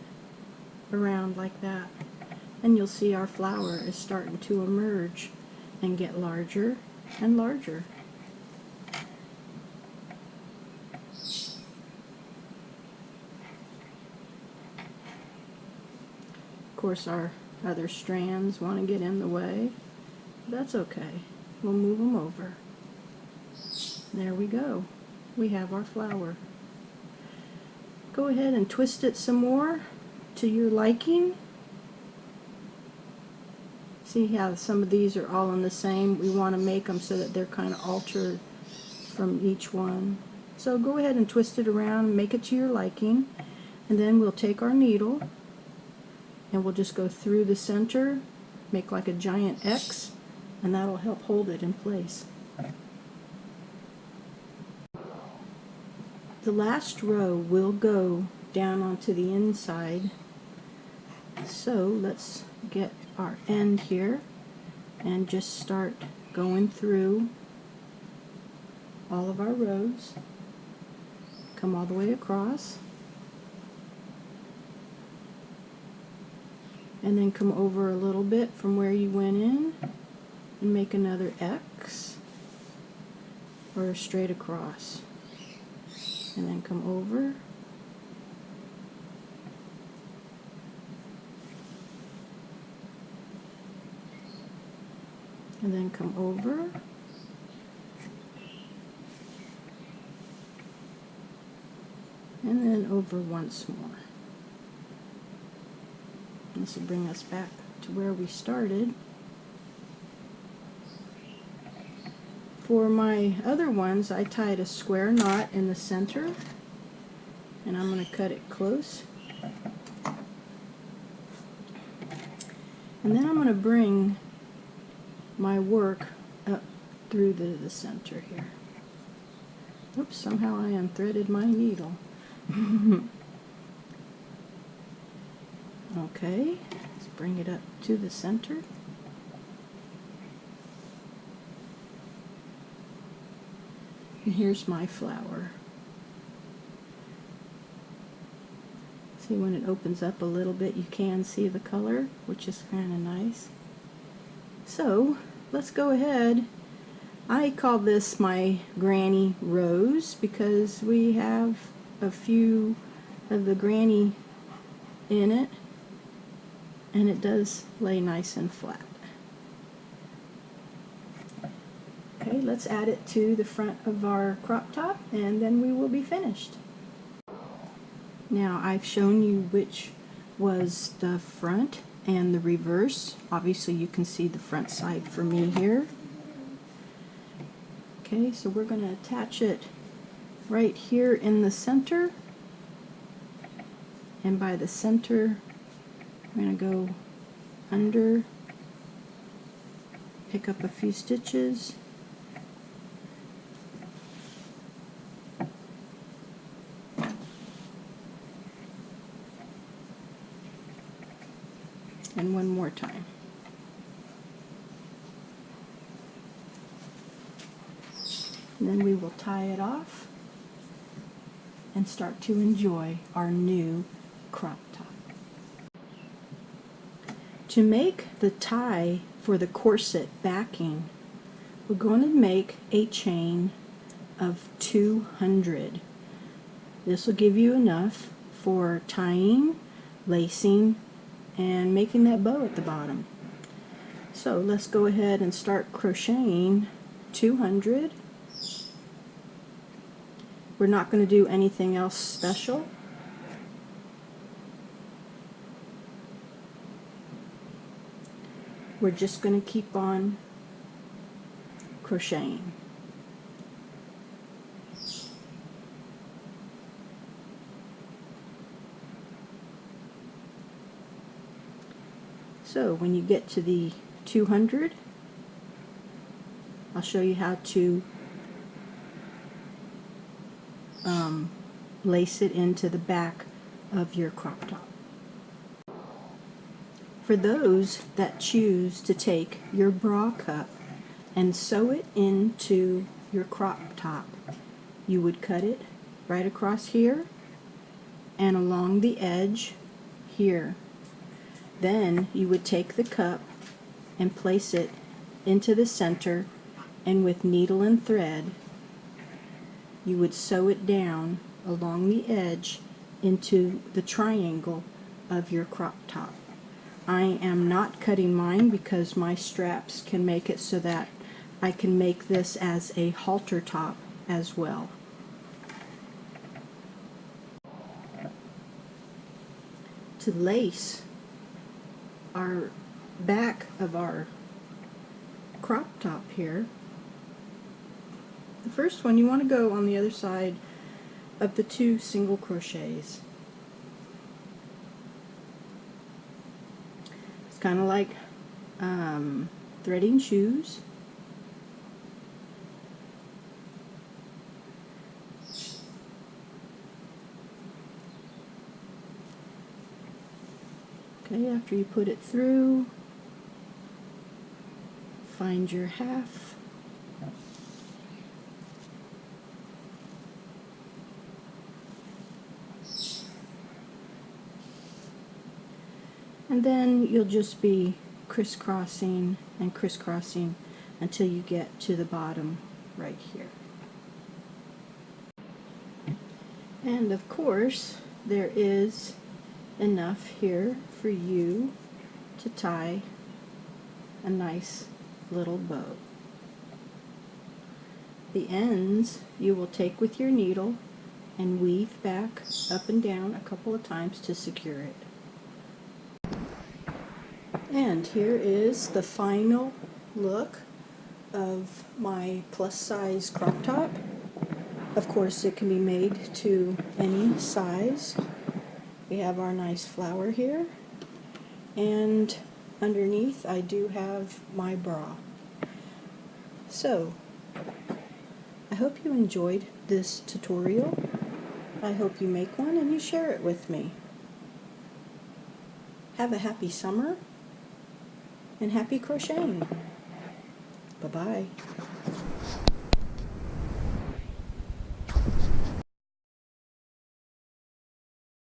around like that, and you'll see our flower is starting to emerge and get larger and larger. Of course, our other strands want to get in the way. That's okay. We'll move them over. There we go. We have our flower. Go ahead and twist it some more to your liking. See how some of these are all in the same? We want to make them so that they're kind of altered from each one. So go ahead and twist it around and make it to your liking. And then we'll take our needle and we'll just go through the center, make like a giant X, and that'll help hold it in place. The last row will go down onto the inside. So let's get our end here and just start going through all of our rows. Come all the way across. And then come over a little bit from where you went in and make another X or straight across. And then come over. And then come over. And then over once more. This will bring us back to where we started. For my other ones, I tied a square knot in the center, and I'm going to cut it close. And then I'm going to bring my work up through the center here. Oops, somehow I unthreaded my needle. Okay, let's bring it up to the center. And here's my flower. See, when it opens up a little bit, you can see the color, which is kind of nice. So, let's go ahead. I call this my granny rose because we have a few of the granny in it, and it does lay nice and flat. Okay, let's add it to the front of our crop top, and then we will be finished. Now, I've shown you which was the front and the reverse. Obviously, you can see the front side for me here. Okay, so we're going to attach it right here in the center. And by the center, I'm going to go under, pick up a few stitches, and one more time. And then we will tie it off and start to enjoy our new crop top. To make the tie for the corset backing, we're going to make a chain of 200. This will give you enough for tying, lacing, and making that bow at the bottom. So let's go ahead and start crocheting 200. We're not going to do anything else special. We're just going to keep on crocheting. So when you get to the 200, I'll show you how to lace it into the back of your crop top. For those that choose to take your bra cup and sew it into your crop top, you would cut it right across here and along the edge here. Then you would take the cup and place it into the center, and with needle and thread you would sew it down along the edge into the triangle of your crop top. I am not cutting mine because my straps can make it so that I can make this as a halter top as well. to lace our back of our crop top here, the first one you want to go on the other side of the 2 single crochets. It's kind of like threading shoes. Okay, after you put it through, find your half. And then you'll just be crisscrossing and crisscrossing until you get to the bottom right here. And of course, there is enough here for you to tie a nice little bow. The ends you will take with your needle and weave back up and down a couple of times to secure it. And here is the final look of my plus size crop top. Of course, it can be made to any size. We have our nice flower here, and underneath I do have my bra. So, I hope you enjoyed this tutorial. I hope you make one and you share it with me. Have a happy summer and happy crocheting. Bye-bye.